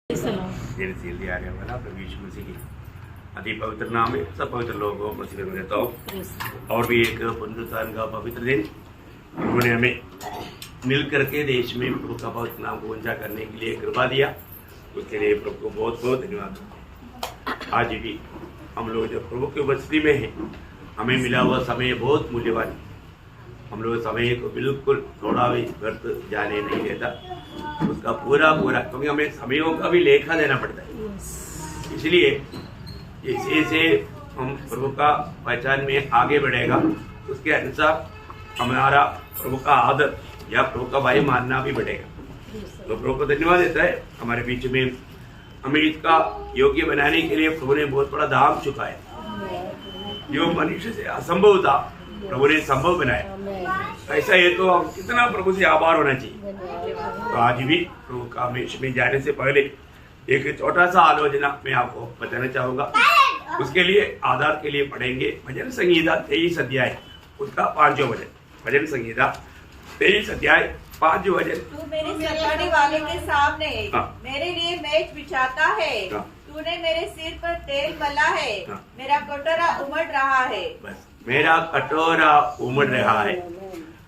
Seal आने वाला प्रभु यीशु मसीह की अति पवित्र नाम है। सब पवित्र लोगों मसीह में रहता हूँ। और भी एक पुनरुत्थान का पवित्र दिन उन्होंने हमें मिल करके देश में प्रभु का पवित्र नाम को ऊंचा करने के लिए कृपा दिया, उसके लिए प्रभु को बहुत बहुत धन्यवाद। आज भी हम लोग जब प्रभु की उपस्थिति में हैं, हमें मिला हुआ समय बहुत मूल्यवान है। हम लोग समय को बिल्कुल थोड़ा भी व्यर्थ जाने नहीं देता, उसका पूरा क्योंकि हमें समयों का भी लेखा देना पड़ता है। इसलिए जैसे हम प्रभु का पहचान में आगे बढ़ेगा, उसके अनुसार हमारा प्रभु का आदर या प्रभु का भाई मानना भी बढ़ेगा। तो प्रभु को धन्यवाद देता है। हमारे बीच में हमें इसका योग्य बनाने के लिए प्रभु ने बहुत बड़ा दाम चुकाया। जो मनुष्य से असंभव था, प्रभु ने संभव बनाया। ऐसा है तो हम कितना प्रभु से आभार होना चाहिए। तो आज भी प्रभु का मेष में जाने से पहले एक छोटा सा आलोचना मैं आपको बताना चाहूंगा। उसके लिए आधार के लिए पढ़ेंगे भजन संहिता 23 अध्याय उसका 5वां वचन। भजन संहिता 23 अध्याय 5वां वचन। तू मेरे सताने वाले के सामने मेरे लिए मेज बिछाता है। तूने मेरे सिर पर तेल मला है। मेरा कटोरा उमड़ रहा है। बस मेरा कटोरा उमड़ रहा है।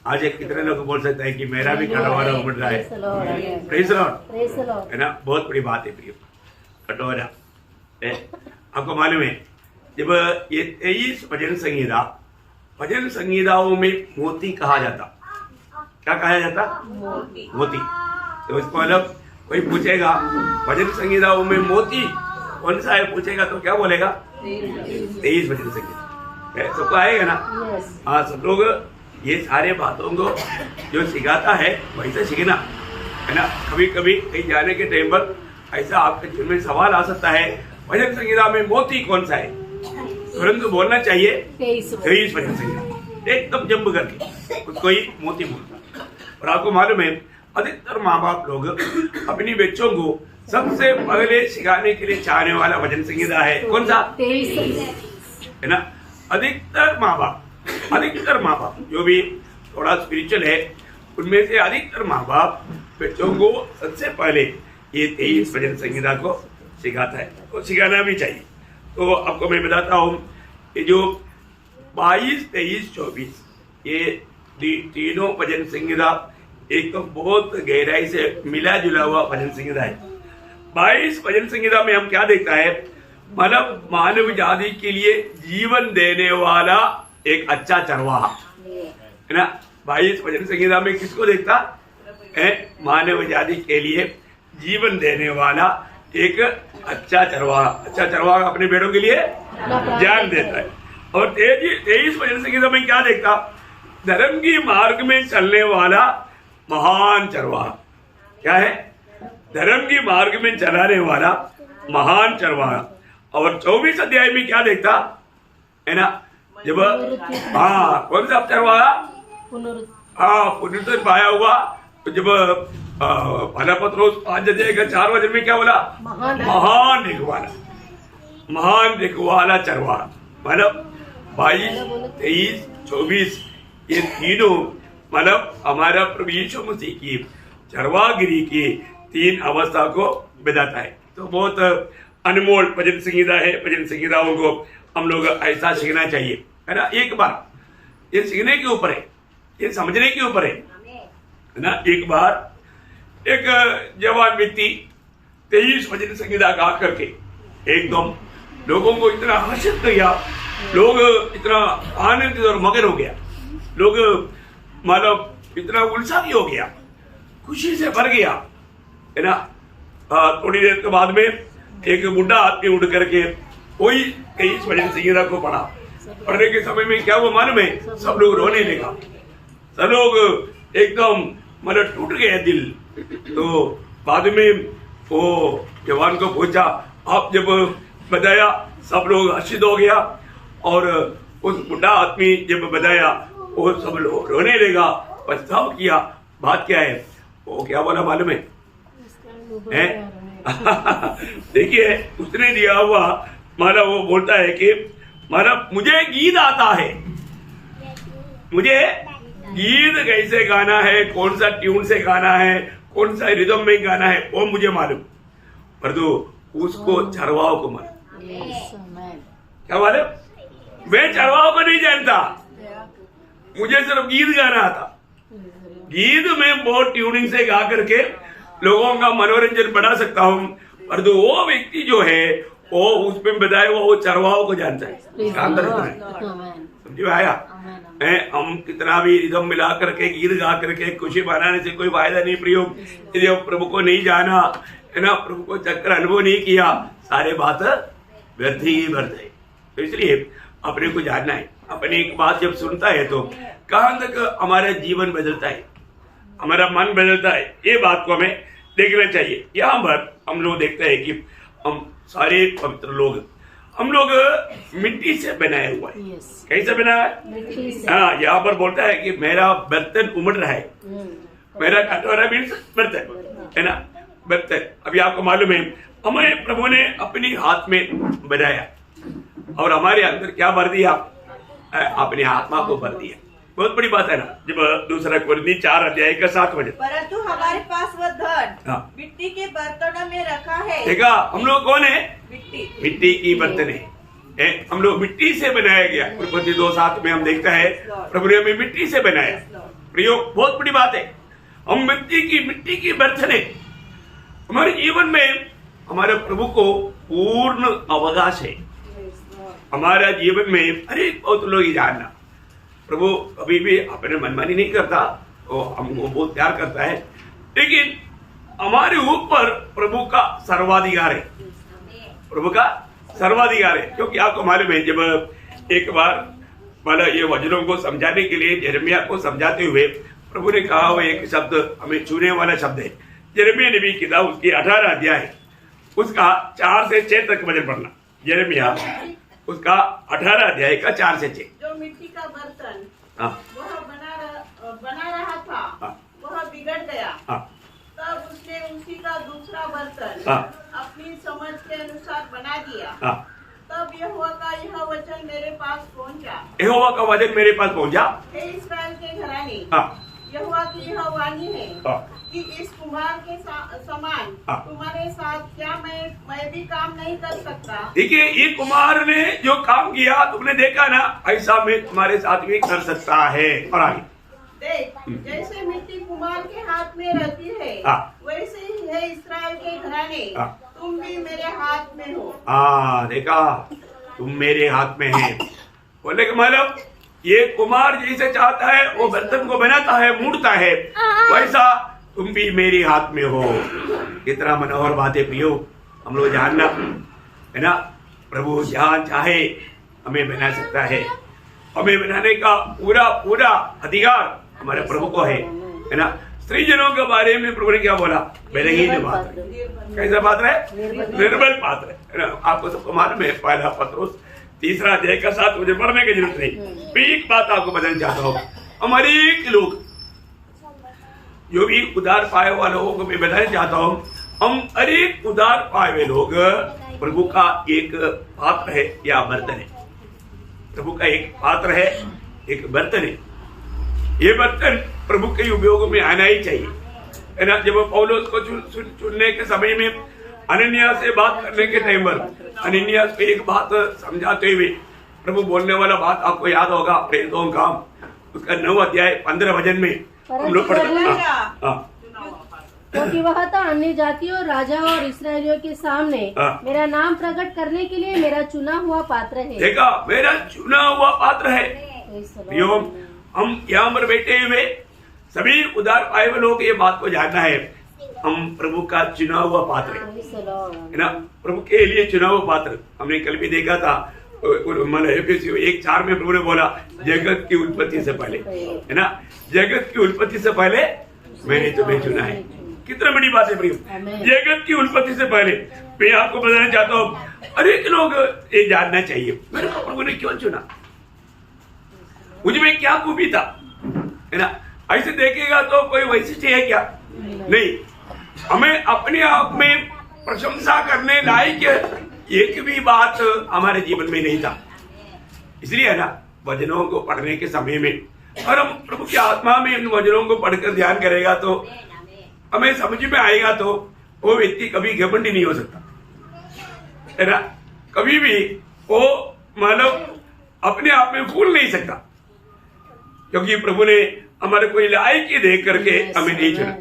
आज एक कितने लोग बोल सकते हैं कि मेरा भी कटोरा उमड़ रहा है। प्रेज़ लॉर्ड, है ना। बहुत बड़ी बात है प्रिय। कटोरा आपको मालूम है, जब ये 23 भजन संहिताओं में मोती कहा जाता। क्या कहा जाता? मोती। तो इसको मतलब कोई पूछेगा भजन संहिताओं में मोती कौन सा है, पूछेगा तो क्या बोलेगा? 23 भजन संहिता। सबको आएगा ना? हाँ, सब लोग ये सारे बातों को जो सिखाता है वैसे सीखना, है ना। कभी कभी कहीं जाने के टाइम पर ऐसा आपके जीवन में सवाल आ सकता है, भजन संहिता में मोती कौन सा है? तुरंत बोलना चाहिए 23 भजन संहिता, एकदम जंप करके उसको ही मोती बोलता। और आपको मालूम है, अधिकतर माँ बाप लोग अपनी बच्चों को सबसे पहले सिखाने के लिए चाहने वाला भजन संहिता है कौन सा? 23, है ना। अधिकतर माँ बाप जो भी थोड़ा स्पिरिचुअल है, उनमें से अधिकतर माँ बाप बच्चों को सबसे पहले ये 23 भजन संहिता को सिखाता है, और सिखाना भी चाहिए। तो आपको मैं बताता हूँ, ये जो 22, 23, 24 ये तीनों भजन संहिता एक तो बहुत गहराई से मिला जुला हुआ भजन संहिता है। 22 भजन संहिता में हम क्या देखता है, मतलब मानव जाति के लिए जीवन देने वाला एक अच्छा चरवाहा, है ना। 22 भजन संहिता में किसको देखता है? मानव जाति के लिए जीवन देने वाला एक अच्छा चरवाहा। अच्छा चरवाहा अपने भेड़ों के लिए जान देता है। और 23 भजन संहिता में क्या देखता? धर्म की मार्ग में चलने वाला महान चरवाहा। क्या है? धर्म की मार्ग में चलाने वाला महान चरवाहा। और 24 अध्याय में क्या देखता है ना, जब कौन सा चरवाहा? पुनरुत्थान पाया हुआ। तो जब पहला पत्रोस 5 अध्याय का 4 वचन में क्या बोला? महान रखवाला चरवाहा। मतलब 22, 23, 24 ये तीनों मतलब हमारा प्रभु यीशु मसीह की चरवागिरी की 3 अवस्था को बताता है। तो बहुत अनमोल भजन संहिता है। भजन संहिताओं को हम लोग ऐसा सीखना चाहिए, है ना। एक बार ये सीखने के ऊपर है, ये समझने के ऊपर है ना। एक बार एक जवान व्यक्ति 23 भजन संहिता गा करके एकदम लोगों को इतना हर्षित किया, लोग इतना आनंदित और मगन हो गया, लोग मतलब इतना उत्साही हो गया, खुशी से भर गया, है ना। थोड़ी देर के बाद में एक बुढ़ा आदमी उठ करके वही 23 भजन संहिता को पढ़ा। पढ़ने के समय में क्या हुआ मालूम है? सब लोग रोने लगा, सब लोग एकदम मतलब टूट गया दिल। तो बाद में वो जवान को पूछा, आप जब बताया सब लोग हर्षित हो गया, और उस बुढ़ा आदमी जब बताया वो सब लोग रोने लगा, पछतावा किया। बात क्या है? वो क्या बोला मालूम है? देखिए, उसने दिया हुआ माना वो बोलता है कि माना मुझे गीत आता है, मुझे गीत कैसे गाना है, कौन सा ट्यून से गाना है, कौन सा रिदम में गाना है वो मुझे मालूम। परंतु उसको चरवाओं को मालूम। क्या मालूम? मैं चरवाओं को नहीं जानता, मुझे सिर्फ गीत गाना आता। गीत में बहुत ट्यूनिंग से गा करके लोगों का मनोरंजन बढ़ा सकता हूँ, परंतु वो व्यक्ति जो है वो उसमें बताया वो चरवाओं को जानता है। समझ में आया? हम कितना भी रिदम मिला करके गीत गा करके खुशी बनाने से कोई फायदा नहीं प्रियो। यदि प्रभु को नहीं जाना है ना, प्रभु को चक्कर अनुभव नहीं किया, सारे बात व्यर्थ ही व्यर्थ है। तो इसलिए अपने को जानना है। अपनी एक बात जब सुनता है तो कहां तक हमारा जीवन बदलता है, हमारा मन बदलता है, ये बात को हमें देखना चाहिए। यहाँ पर हम लोग देखते हैं कि हम सारे पवित्र लोग, हम लोग मिट्टी से बनाया हुआ है। कैसे बनाया है? हाँ, यहाँ पर बोलता है कि मेरा बर्तन उमड़ रहा है। मेरा कटोरा मीन्स बर्तन है ना, बर्तन। अभी आपको मालूम है हमें प्रभु ने अपनी हाथ में बनाया और हमारे अंदर क्या भर दिया? अपनी आत्मा को भर दिया। बहुत बड़ी बात है ना। जब दूसरा कोरिन्थी 4:7 परंतु हमारे पास वह धन मिट्टी के बर्तनों में रखा है। देखा, हम लोग कौन है? मिट्टी की बर्तन है। हम लोग मिट्टी से बनाया गया। कोरिन्थी 2:7 में हम देखता है प्रभु ने हमें मिट्टी से बनाया। प्रयोग बहुत बड़ी बात है। हम मिट्टी की बर्तन है। हमारे जीवन में हमारे प्रभु को पूर्ण अवकाश है। हमारा जीवन में हरेक बहुत लोग ही जानना, प्रभु कभी भी अपने मनमानी नहीं करता, वो हमको बहुत प्यार करता है, लेकिन हमारे ऊपर प्रभु का सर्वाधिकार है। प्रभु का सर्वाधिकार है, क्योंकि आपको मालूम है जब एक बार वाला ये वचनों को समझाने के लिए यिर्मयाह को समझाते हुए प्रभु ने कहा हुआ एक शब्द हमें छूने वाला शब्द है। यिर्मयाह नबी की किताब उसकी 18 अध्याय उसका 4 से 6 तक वचन पढ़ना। यिर्मयाह उसका 18 अध्याय का 4 से 6। जो मिट्टी का बर्तन वह बना रहा था वह बिगड़ गया, तब उसने उसी का दूसरा बर्तन अपनी समझ के अनुसार बना दिया। तब यहोवा का यह वचन मेरे पास पहुंचा। यहोवा का वचन मेरे पास पहुंचा। हे इस्राएल के घराने, यहोवा की यह वाणी है कि इस कुम्हार के समान तुम्हारे साथ क्या मैं भी काम नहीं कर सकता? देखिए, ये कुम्हार ने जो काम किया तुमने देखा ना, ऐसा मैं तुम्हारे साथ भी कर सकता है। और आगे देख, जैसे मिट्टी कुम्हार के हाथ में रहती है वैसे ही है इस्राएल के घराने, तुम भी मेरे हाथ में हो। देखा, तुम मेरे हाथ में है। बोले कि मतलब ये कुम्हार जैसे चाहता है वो बर्तन को बनाता है, मूड़ता है, वैसा तुम भी मेरे हाथ में हो। कितना मनोहर बात है प्रियो, हम लोग जानना है ना। प्रभु जहाँ चाहे हमें बना सकता है। हमें बनाने का पूरा अधिकार हमारे प्रभु को है ना। स्त्री जनों के बारे में प्रभु ने क्या बोला? बलहीन पात्र। कैसा पात्र है? निर्बल पात्र है ना। आपको सबको मालूम है, पहला पत्रुस 3 अध्याय का 7, मुझे पढ़ने की जरूरत नहीं। एक बात आपको बताना चाहता हूँ, हमारे लोग जो भी उधार पाए हुआ लोगों को मैं बताना चाहता हूँ, हम अनेक उधार पाए हुए लोग प्रभु का एक पात्र है या बर्तन है। प्रभु का एक पात्र है, एक बर्तन है। ये बर्तन प्रभु के उपयोग में आना ही चाहिए, है ना। जब पौलुस को चुनने के समय में अनन्यास से बात करने के टाइम पर अनन्यास को एक बात समझाते हुए प्रभु बोलने वाला बात आपको याद होगा, प्रेरितों का उसका 9 अध्याय 15 वचन में हम लोग क्योंकि वह तो अन्य जातियों, राजा और इसराइलियों के सामने मेरा नाम प्रकट करने के लिए मेरा चुना हुआ पात्र है। देखा, मेरा चुना हुआ पात्र है। हम यहाँ पर बैठे हुए सभी उधार पाए हुए लोग ये बात को जानना है, हम प्रभु का चुना हुआ पात्र है ना। प्रभु के लिए चुना हुआ पात्र। हमने कल भी देखा था, 1:4 में प्रभु ने बोला जगत की उत्पत्ति से पहले, है ना, जगत की उत्पत्ति से पहले मैंने तुम्हें चुना है। कितना बड़ी बात है प्रिय, जगत की उत्पत्ति से पहले। मैं आपको बताना चाहता हूँ, अनेक लोग ये जानना चाहिए मेरे को प्रभु ने क्यों चुना, मुझ में क्या खूबी था, है ना। ऐसे देखेगा तो कोई वैशिष्ट है क्या? नहीं। हमें अपने आप में प्रशंसा करने लायक एक भी बात हमारे जीवन में नहीं था। इसलिए है ना, वचनों को पढ़ने के समय में और हम प्रभु की आत्मा में इन वचनों को पढ़कर ध्यान करेगा तो हमें समझ में आएगा, तो वो व्यक्ति कभी घमंडी नहीं हो सकता, है ना। कभी भी वो मानव अपने आप में भूल नहीं सकता, क्योंकि प्रभु ने हमारे को लायक ही देख करके हमें नहीं चुना,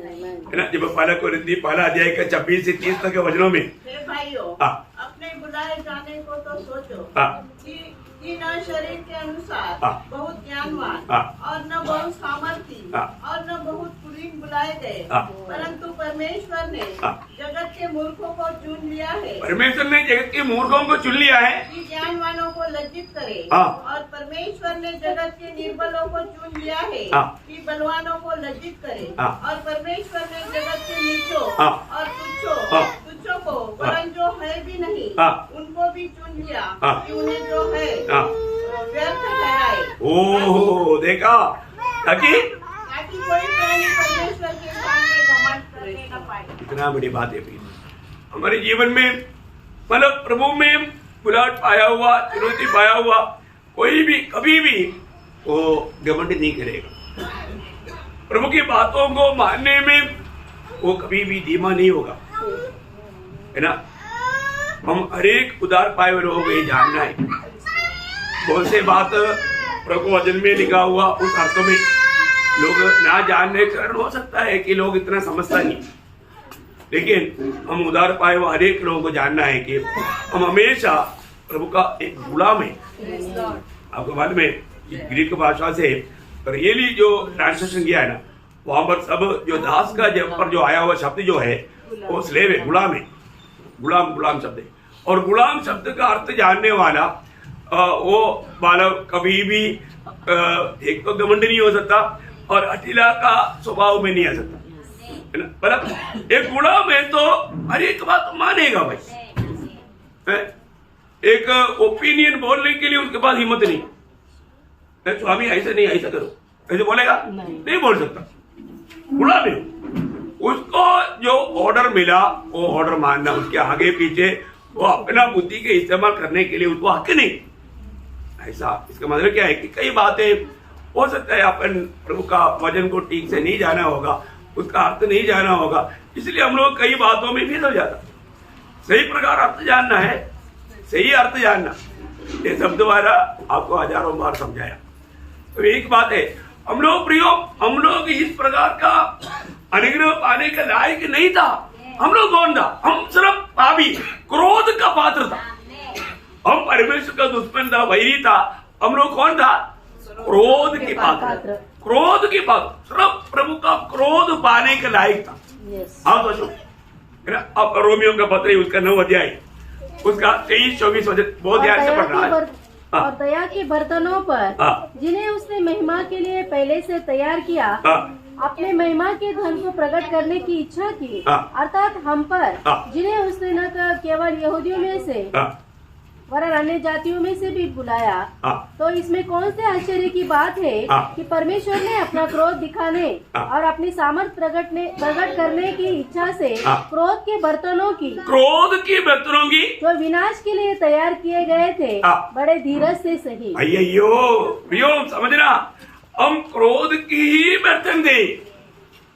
है ना। जब पहला अध्याय का 26 से 30 तक के वचनों में, भाइयों, अपने बुलाए जाने को तो सोचो कि न शरीर के अनुसार बहुत ज्ञानवान और न बहुत सामर्थी और न बहुत कुलीन बुलाए गए, परंतु परमेश्वर ने जगत के मूर्खों को चुन लिया है। परमेश्वर ने जगत के मूर्खों को चुन लिया है कि ज्ञानवानों को लज्जित करे, और परमेश्वर ने जगत के निर्बलों को चुन लिया है कि बलवानों को लज्जित करे, और परमेश्वर ने जगत के नीचों और तुच्छों को वरन जो है भी नहीं उनको भी चुन लिया कि उन्हें जो है व्यर्थ ठहराए। ओह, देखा, ताकि कोई प्राणी परमेश्वर के सामने घमंड करने न पाए। इतना बड़ी बात है हमारे जीवन में, मतलब प्रभु में बुलाहट पाया हुआ, चुनौती पाया हुआ कोई भी कभी भी वो घमंड नहीं करेगा। प्रभु की बातों को मानने में वो कभी भी धीमा नहीं होगा, है ना। हम हर एक उदार पाए हुए लोगों को ये जानना है। बहुत से बात प्रभु वचन में लिखा हुआ उस अर्थों में लोग ना जानने के कारण हो सकता है कि लोग इतना समझता नहीं, लेकिन हम उदार पाए हुए हर एक लोगों को जानना है कि हम हमेशा प्रभु का एक गुलाम है। आपको मालूम है ग्रीक भाषा से रियली जो ट्रांसलेशन किया है ना, वहां पर सब जो दास का जब पर जो आया हुआ शब्द जो है वो स्लेव है, गुलाम है। गुलाम शब्द है, और गुलाम शब्द का अर्थ जानने वाला वो बालक कभी भी एक तो घमंड नहीं हो सकता और अटिला का स्वभाव में नहीं आ सकता, है ना। मतलब एक गुलाम है तो हर एक बात मानेगा भाई, एक ओपिनियन बोलने के लिए उसके पास हिम्मत नहीं, स्वामी ऐसा नहीं, ऐसा करो, ऐसे बोलेगा नहीं बोल सकता। गुलाम है, उसको जो ऑर्डर मिला वो ऑर्डर मानना, उसके आगे पीछे वो अपना बुद्धि के इस्तेमाल करने के लिए उसको हक नहीं। ऐसा इसका मतलब क्या है कि कई बातें हो सकता है अपन प्रभु का वचन को ठीक से नहीं जाना होगा, उसका अर्थ नहीं जाना होगा, इसलिए हम लोग कई बातों में फेल हो जाता। सही प्रकार अर्थ जानना है, सही अर्थ जानना, ये शब्द द्वारा आपको हजारों बार समझाया। तो एक बात है, हम लोग इस प्रकार का अनुग्रह पाने के लायक नहीं था। हम लोग कौन था? हम सिर्फ पापी, क्रोध का पात्र था, हम परमेश्वर का दुश्मन था, वैरी था। हम लोग कौन था? क्रोध के पात्र, क्रोध के पात्र, सिर्फ प्रभु का क्रोध पाने के लायक था। हाँ तो अब रोमियो का पत्र उसका 9 अध्याय उसका 23-24 वचन बहुत ध्यान से पढ़ना है। और दया के बर्तनों पर जिन्हें उसने महिमा के लिए पहले से तैयार किया, अपने महिमा के धन को प्रकट करने की इच्छा की, अर्थात हम पर, जिन्हें उसने न केवल यहूदियों में से वरन अन्य जातियों में से भी बुलाया। तो इसमें कौन से आश्चर्य की बात है कि परमेश्वर ने अपना क्रोध दिखाने और अपनी सामर्थ प्रकट करने की इच्छा से क्रोध के बर्तनों की जो विनाश के लिए तैयार किए गए थे बड़े धीरज से सही। प्रियो समझना, हम क्रोध की ही बर्तन थे,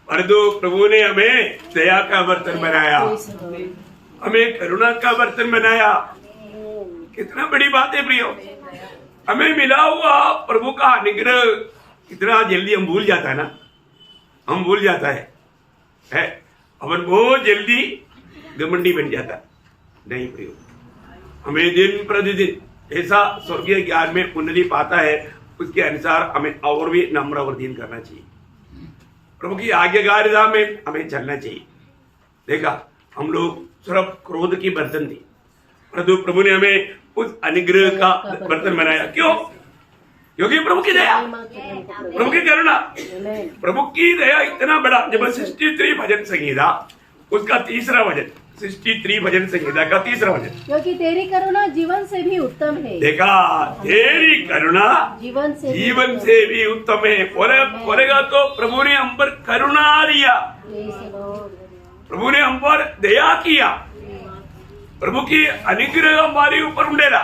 परंतु प्रभु ने हमें दया का बर्तन बनाया, हमें करुणा का बर्तन बनाया। कितना बड़ी बात है प्रियो, हमें मिला हुआ प्रभु का अनुग्रह कितना जल्दी हम भूल जाता है ना, हम भूल जाता है अपन बहुत जल्दी घमंडी बन जाता नहीं प्रियो। हमें दिन प्रतिदिन ऐसा स्वर्गीय ज्ञान में उन्नति पाता है, उसके अनुसार हमें और भी नम्र और दीन करना चाहिए, प्रभु की आज्ञाकारिता में हमें चलना चाहिए। देखा, हम लोग सिर्फ क्रोध की बर्तन थी, परंतु प्रभु ने हमें उस अनुग्रह का बर्तन बनाया। क्यों? क्योंकि प्रभु की दया, प्रभु की करुणा, प्रभु की दया इतना बड़ा। जब 63 भजन संहिता उसका तीसरा वचन, 63 भजन संहिता का तीसरा वचन, क्योंकि तेरी करुणा जीवन से भी उत्तम है। देखा, तेरी करुणा जीवन से भी उत्तम है। बोलेगा तो प्रभु ने हम पर करुणा दिया, प्रभु ने हम पर दया किया, प्रभु की अनुग्रह हमारे ऊपर उंडेला।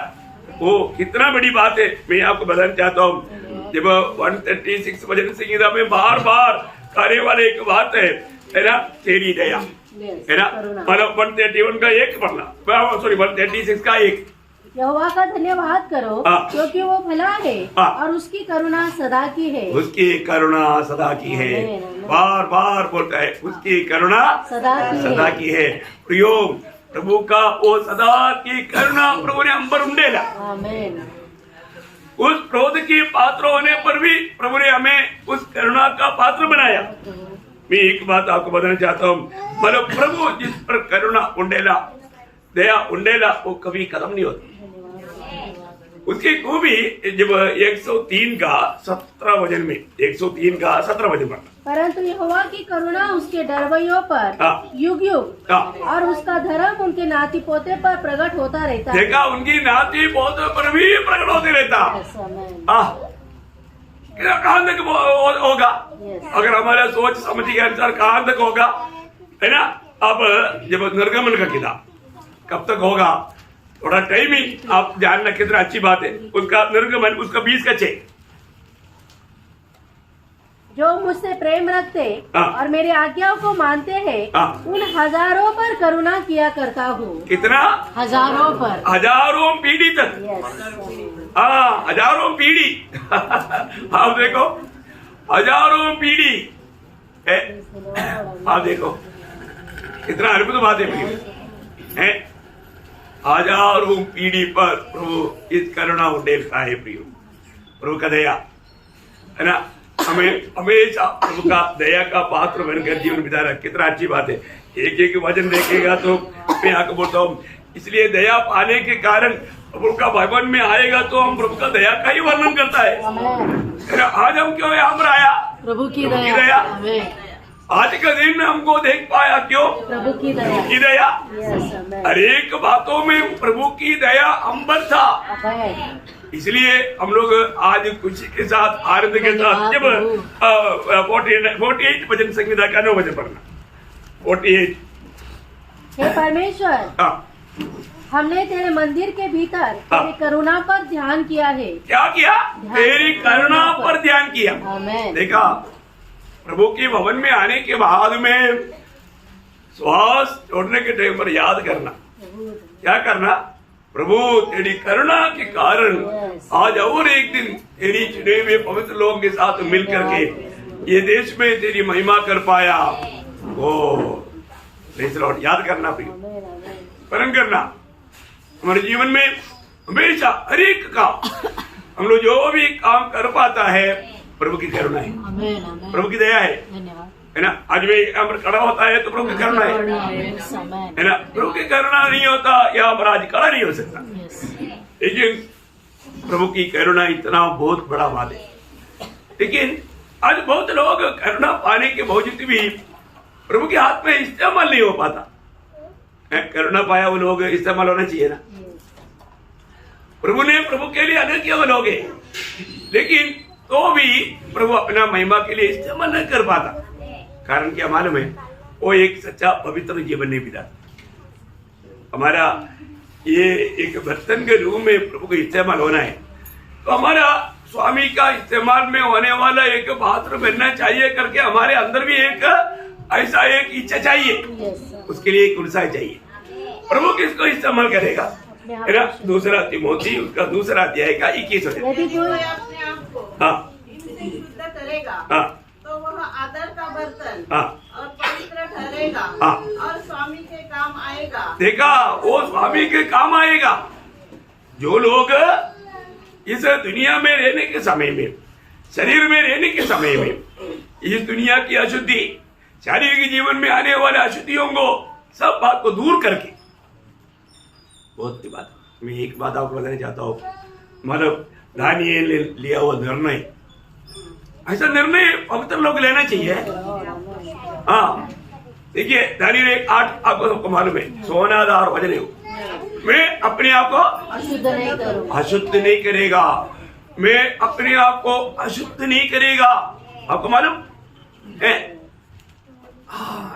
वो कितना बड़ी बात है, मैं आपको बताना चाहता हूँ। जब 136 भजन संहिता में बार बार करने वाले एक बात है ना, तेरी दया, है ना। मतलब 131 का 1 पढ़ना, सॉरी 136 का 1। यहोवा का धन्यवाद करो क्योंकि वो भला है और उसकी करुणा सदा की है। उसकी करुणा सदा की है, बार बार बोलता है उसकी करुणा सदा की है। प्रियो, प्रभु का वो सदा की करुणा प्रभु ने अंबर उंडेला। उस क्रोध के पात्र होने पर भी प्रभु ने हमें उस करुणा का पात्र बनाया। मैं एक बात आपको बताना चाहता हूँ, मतलब प्रभु जिस पर करुणा उंडेला, दया उंडेला, वो कभी खत्म नहीं होती। उसकी खूबी जब 103 का 17 वचन में, 103 का 17 वचन पढ़ना। परंतु यहोवा की करुणा उसके डरवैयों पर युग युग और उसका धर्म उनके नाती पोते पर प्रकट होता रहता है। देखा, उनकी नाती पोते पर भी प्रकट होते रहता। कहाँ तक होगा? अगर हमारा सोच समझ के अनुसार कहाँ तक होगा, है ना। अब जब निर्गमन का किताब कब तक होगा, थोड़ा टाइम ही आप जानना कितना अच्छी बात है। उसका निर्गमन, उसका 20 का 6। जो मुझसे प्रेम रखते और मेरी आज्ञाओं को मानते हैं, उन हजारों पर करुणा किया करता हूँ। कितना? हजारों पर, हजारों पीढ़ी तक। हजारों पीढ़ी। आप देखो, हजारों पीढ़ी है। आप देखो कितना अद्भुत बात है। हजारों पीढ़ी पर प्रभु इस करुणा उंडेलता है। प्रियो, प्रभु का दया, है ना, हमें हमेशा प्रभु का दया का पात्र बनकर जीवन बिता रहा। कितना अच्छी बात है। एक एक वचन देखेगा तो मैं आपको बोलता हूँ, इसलिए दया पाने के कारण प्रभु का भवन में आएगा तो हम प्रभु का दया का ही वर्णन करता है। आज हम क्यों यहाँ पर आया? प्रभु की दया। आज का दिन हमको देख पाया, क्यों? प्रभु की दया। हर एक बातों में प्रभु की दया अंबर था। इसलिए हम लोग आज खुशी के साथ, आनंद के साथ, जब 48 वचन संहिता का 9 वचन पढ़ना। 48। हे परमेश्वर, हमने तेरे मंदिर के भीतर तेरी करुणा पर ध्यान किया है। क्या किया? तेरी करुणा पर ध्यान किया। देखा, प्रभु के भवन में आने के बाद में श्वास छोड़ने के टाइम पर याद करना। क्या करना? प्रभु तेरी करुणा के कारण आज और एक दिन तेरी चुने हुए पवित्र लोगों के साथ मिल करके ये देश में तेरी महिमा कर पाया। ओ लॉर्ड, याद करना, प्रिय, स्मरण करना। हमारे जीवन में हमेशा हर एक काम, हम लोग जो भी काम कर पाता है, प्रभु की करुणा है, प्रभु की दया है ना। आज भी यहाँ पर खड़ा होता है तो प्रभु की करुणा है ना। प्रभु की करुणा नहीं होता यहाँ पर आज खड़ा नहीं हो सकता। लेकिन प्रभु की करुणा इतना बहुत बड़ा बात है। लेकिन आज बहुत लोग करुणा पाने के बावजूद भी प्रभु के हाथ में इस्तेमाल नहीं हो पाता। करुणा पाया वो लोग इस्तेमाल होना चाहिए ना। प्रभु ने प्रभु के लिए अलग किया वो लोग, लेकिन तो भी प्रभु अपना महिमा के लिए इस्तेमाल नहीं कर पाता। कारण क्या मालूम है? वो एक सच्चा पवित्र जीवन नहीं बिताता। हमारा ये एक बर्तन के रूप में प्रभु को इस्तेमाल होना है, तो हमारा स्वामी का इस्तेमाल में होने वाला एक पात्र बनना चाहिए करके हमारे अंदर भी एक ऐसा एक इच्छा चाहिए। उसके लिए एक उत्साह चाहिए। प्रभु किसको इस्तेमाल करेगा? दूसरा तिमोथी उसका 2 अध्याय का 21 करेगा तो वह आदर का बर्तन और पवित्र ठहरेगा और स्वामी के काम आएगा। देखा, वो स्वामी के काम आएगा। जो लोग इस दुनिया में रहने के समय में, शरीर में रहने के समय में इस दुनिया की अशुद्धि, शारीरिक जीवन में आने वाले अशुद्धियों को सब बात को दूर करके, बहुत की बात, मैं एक बात आपको बताना चाहता हूँ। मतलब दानिएल ने लिया हुआ निर्णय, ऐसा निर्णय पवित्र लोग लेना चाहिए। हाँ, देखिए दानिएल 8 आपको मालूम है, सोनादार वजन है। मैं अपने आप को अशुद्ध नहीं करेगा, मैं अपने आप को अशुद्ध नहीं करेगा। आपको मालूम है?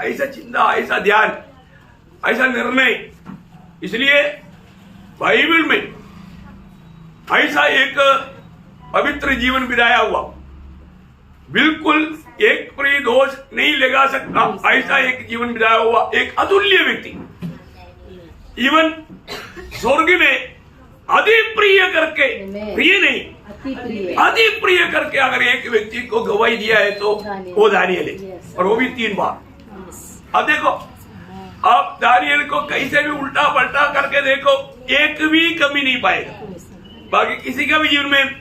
ऐसा चिंता, ऐसा ध्यान, ऐसा निर्णय। इसलिए बाइबल में ऐसा एक पवित्र जीवन बिताया हुआ, बिल्कुल एक प्रिय दोष नहीं लगा सकता, ऐसा एक जीवन बिताया हुआ एक अतुल्य व्यक्ति, इवन स्वर्ग में अति प्रिय करके, प्रिय नहीं अति प्रिय करके अगर एक व्यक्ति को गवाही दिया है तो वो दानियल है, और वो भी 3 बार। अब देखो, आप दानियल को कैसे भी उल्टा पलटा करके देखो, एक भी कमी नहीं पाएगा। बाकी किसी का भी जीवन में,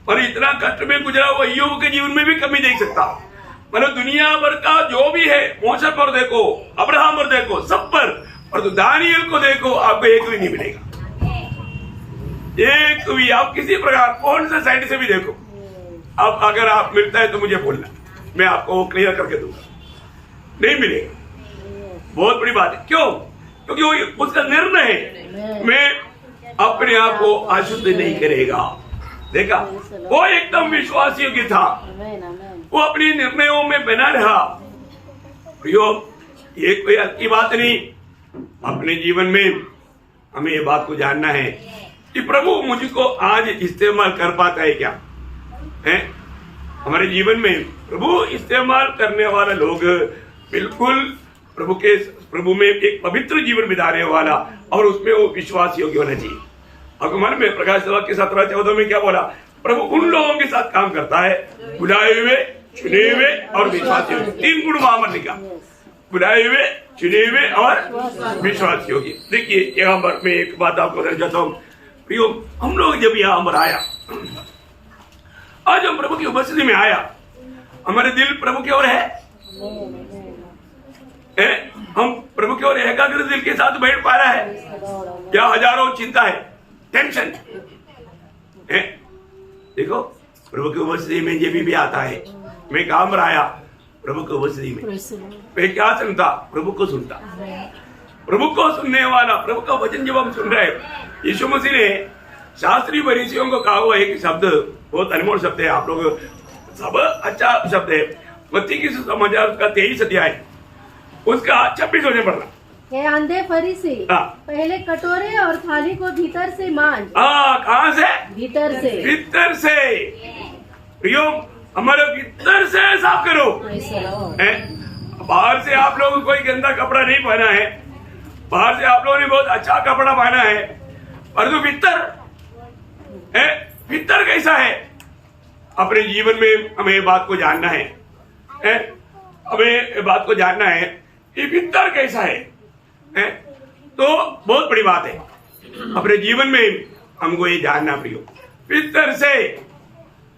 और इतना कष्ट में गुजरा हुआ अय्यूब के जीवन में भी कमी देख सकता। मतलब दुनिया भर का जो भी है, मूसा पर देखो, अब्राहम पर देखो, सब पर, और तो दानियल को देखो, आपको एक भी नहीं मिलेगा, एक भी। आप किसी प्रकार कौन सा साइड से भी देखो, अब अगर आप मिलता है तो मुझे बोलना, मैं आपको क्लियर करके दूंगा, नहीं मिलेगा। बहुत बड़ी बात है। क्यों? क्योंकि वो उसका निर्णय है, मैं अपने आप को अशुद्ध नहीं करेगा। देखा, वो एकदम विश्वास योग्य था, वो अपने निर्णयों में बना रहा। ये कोई अच्छी बात नहीं। अपने जीवन में हमें ये बात को जानना है कि प्रभु मुझको आज इस्तेमाल कर पाता है क्या है। हमारे जीवन में प्रभु इस्तेमाल करने वाला लोग बिल्कुल प्रभु में एक पवित्र जीवन बिताने वाला, और उसमें वो विश्वास योग्य होना चाहिए। अब हमारे में प्रकाश के 17-14 में क्या बोला? प्रभु उन लोगों के साथ काम करता है, बुलाए हुए, चुने हुए और विश्वास योग्य। 3 गुण वहां पर लिखा, बुलाए हुए, चुने हुए और विश्वास योग्य। देखिए, यहाँ पर मैं एक बात आपको समझाता हूँ। प्रियो, हम लोग जब यहाँ पर आया, आज हम प्रभु की उपस्थिति में आया, हमारे दिल प्रभु की ओर है, हम प्रभु की ओर एकाग्र दिल के साथ बैठ पा रहा है, क्या हजारों चिंता है, टेंशन है। देखो, प्रभु की उपस्थिति में जब भी आता है, मैं काम पर आया प्रभु की उपस्थिति में, मैं क्या सुनता? प्रभु को सुनता। प्रभु को सुनने वाला, प्रभु का वचन जब हम सुन रहे हैं, यीशु मसीह ने शास्त्री फरीसियों को कहा हुआ एक शब्द, बहुत अनमोल शब्द है, आप लोग सब अच्छा शब्द है। मत्ती की समाचार उसका 23 अध्याय उसका 26 होने पड़ना। हे अंधे फरीसी, पहले कटोरे और थाली को भीतर से मांज। कहाँ से? भीतर से। भीतर से प्रियो, हमारे भीतर से साफ करो। बाहर से आप लोगों को कोई गंदा कपड़ा नहीं पहना है, बाहर से आप लोगों ने बहुत अच्छा कपड़ा पहना है, परंतु भीतर कैसा है? अपने जीवन में हमें बात को जानना है, हमें बात को जानना है कि भीतर कैसा है, तो बहुत बड़ी बात है। अपने जीवन में हमको ये जानना प्रियो, भीतर से।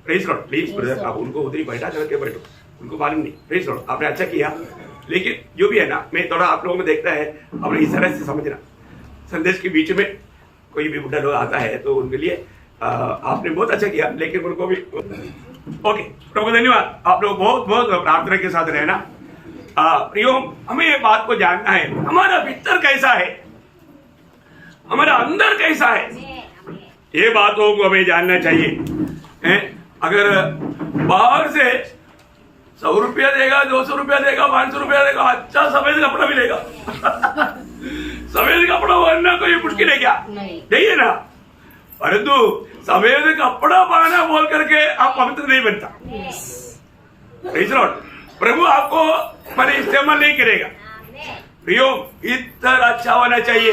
प्रेज लॉर्ड, प्लीज ब्रदर, आप उनको उधर ही बैठा करके बैठो, उनको मालूम नहीं। प्रेज लॉर्ड, आपने अच्छा किया, लेकिन जो भी है ना, मैं थोड़ा आप लोगों में देखता है, अपने इस तरह से समझना। संदेश के बीच में कोई भी बुढ़ा लोग आता है तो उनके लिए आपने बहुत अच्छा किया, लेकिन उनको भी ओके, प्रभु धन्यवाद। आप लोग बहुत बहुत प्रार्थना के साथ रहना। प्रियो, हमें ये बात को जानना है, हमारा भीतर कैसा है, हमारा अंदर कैसा है, ये बातों को हमें जानना चाहिए। अगर बाहर से 100 रुपया देगा, 200 रुपया देगा, 500 रुपया देगा, अच्छा सफेद कपड़ा मिलेगा सफेद कपड़ा पहनना कोई मुश्किल है क्या? नहीं है ना। परंतु सफेद कपड़ा पहना बोल करके आप पवित्र नहीं बनता। प्रभु आपको मैंने इस्तेमाल नहीं करेगा। प्रियो, भीतर अच्छा होना चाहिए,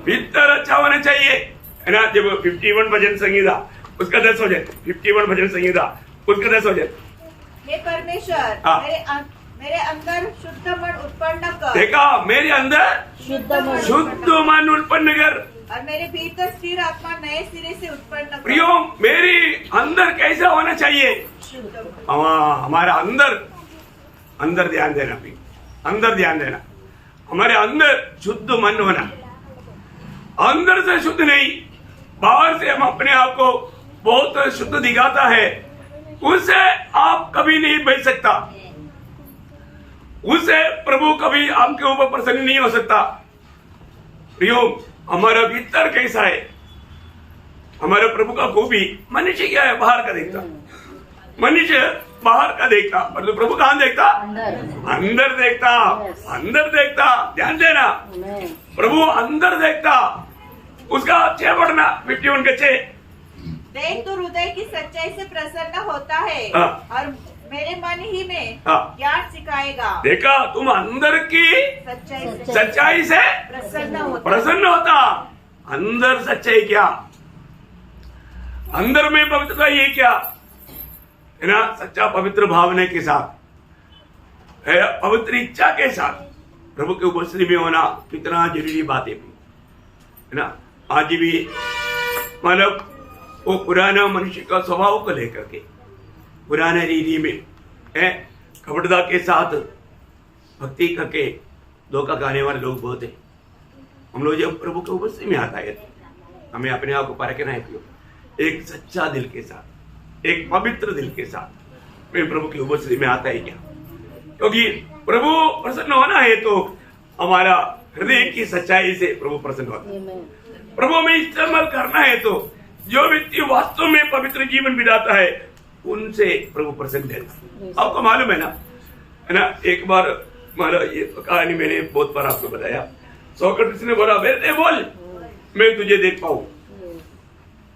भीतर अच्छा होना चाहिए, है ना। जब 51 भजन संगीता उसका 10 वचन, 51 भजन संगीता उसका 10 वचन, हे परमेश्वर, मेरे अंदर शुद्ध मन उत्पन्न कर। देखा, मेरे अंदर शुद्ध मन उत्पन्न कर, और मेरे भीतर स्थिर आत्मा नए सिरे से उत्पन्न कर। प्रियो, मेरी अंदर कैसा होना चाहिए? हमारा अंदर ध्यान देना, अंदर ध्यान देना, हमारे अंदर शुद्ध मन होना। अंदर से शुद्ध नहीं, बाहर से हम अपने आप को बहुत शुद्ध दिखाता है, उससे आप कभी नहीं बच सकता, उससे प्रभु कभी आपके ऊपर प्रसन्न नहीं हो सकता। प्रियो, हमारा भीतर कैसा है? हमारे प्रभु का खूबी, मनुष्य क्या है? बाहर का देखता, मनुष्य बाहर का देखता, मतलब प्रभु कहाँ देखता? अंदर देखता, अंदर देखता। ध्यान देना, प्रभु अंदर देखता। उसका 6 पढ़ना, 51 के 6। देख तो हृदय की सच्चाई से प्रसन्न होता है, और मेरे मन ही में हाँ। ज्ञान सिखाएगा। देखा, तुम अंदर की सच्चाई से प्रसन्न होता। अंदर सच्चाई क्या, अंदर में पवित्रता ये क्या है ना, सच्चा पवित्र भावना के साथ, पवित्र इच्छा के साथ प्रभु के उपस्थिति में होना कितना जरूरी बात है ना। आज भी मतलब वो पुराना मनुष्य का स्वभाव को लेकर के पुराने रीति में कपटता के साथ भक्ति करके धोखा खाने वाले लोग बहुत हैं। हम लोग जब प्रभु के उपस्थिति में आता है हमें अपने आप को परखना है, एक सच्चा दिल के साथ, एक पवित्र दिल के साथ मैं प्रभु की उपस्थिति में आता है क्या। क्योंकि प्रभु प्रसन्न होना है तो हमारा हृदय की सच्चाई से प्रभु प्रसन्न होता है। प्रभु में इस्तेमाल करना है तो जो व्यक्ति वास्तव में पवित्र जीवन बिताता है उनसे प्रभु प्रसन्न है। आपको मालूम है ना, एक बार हमारा ये कहानी मैंने बहुत बार आपको बताया। सोक्रेटिस ने बोला, बेटे बोल मैं तुझे देख पाऊं,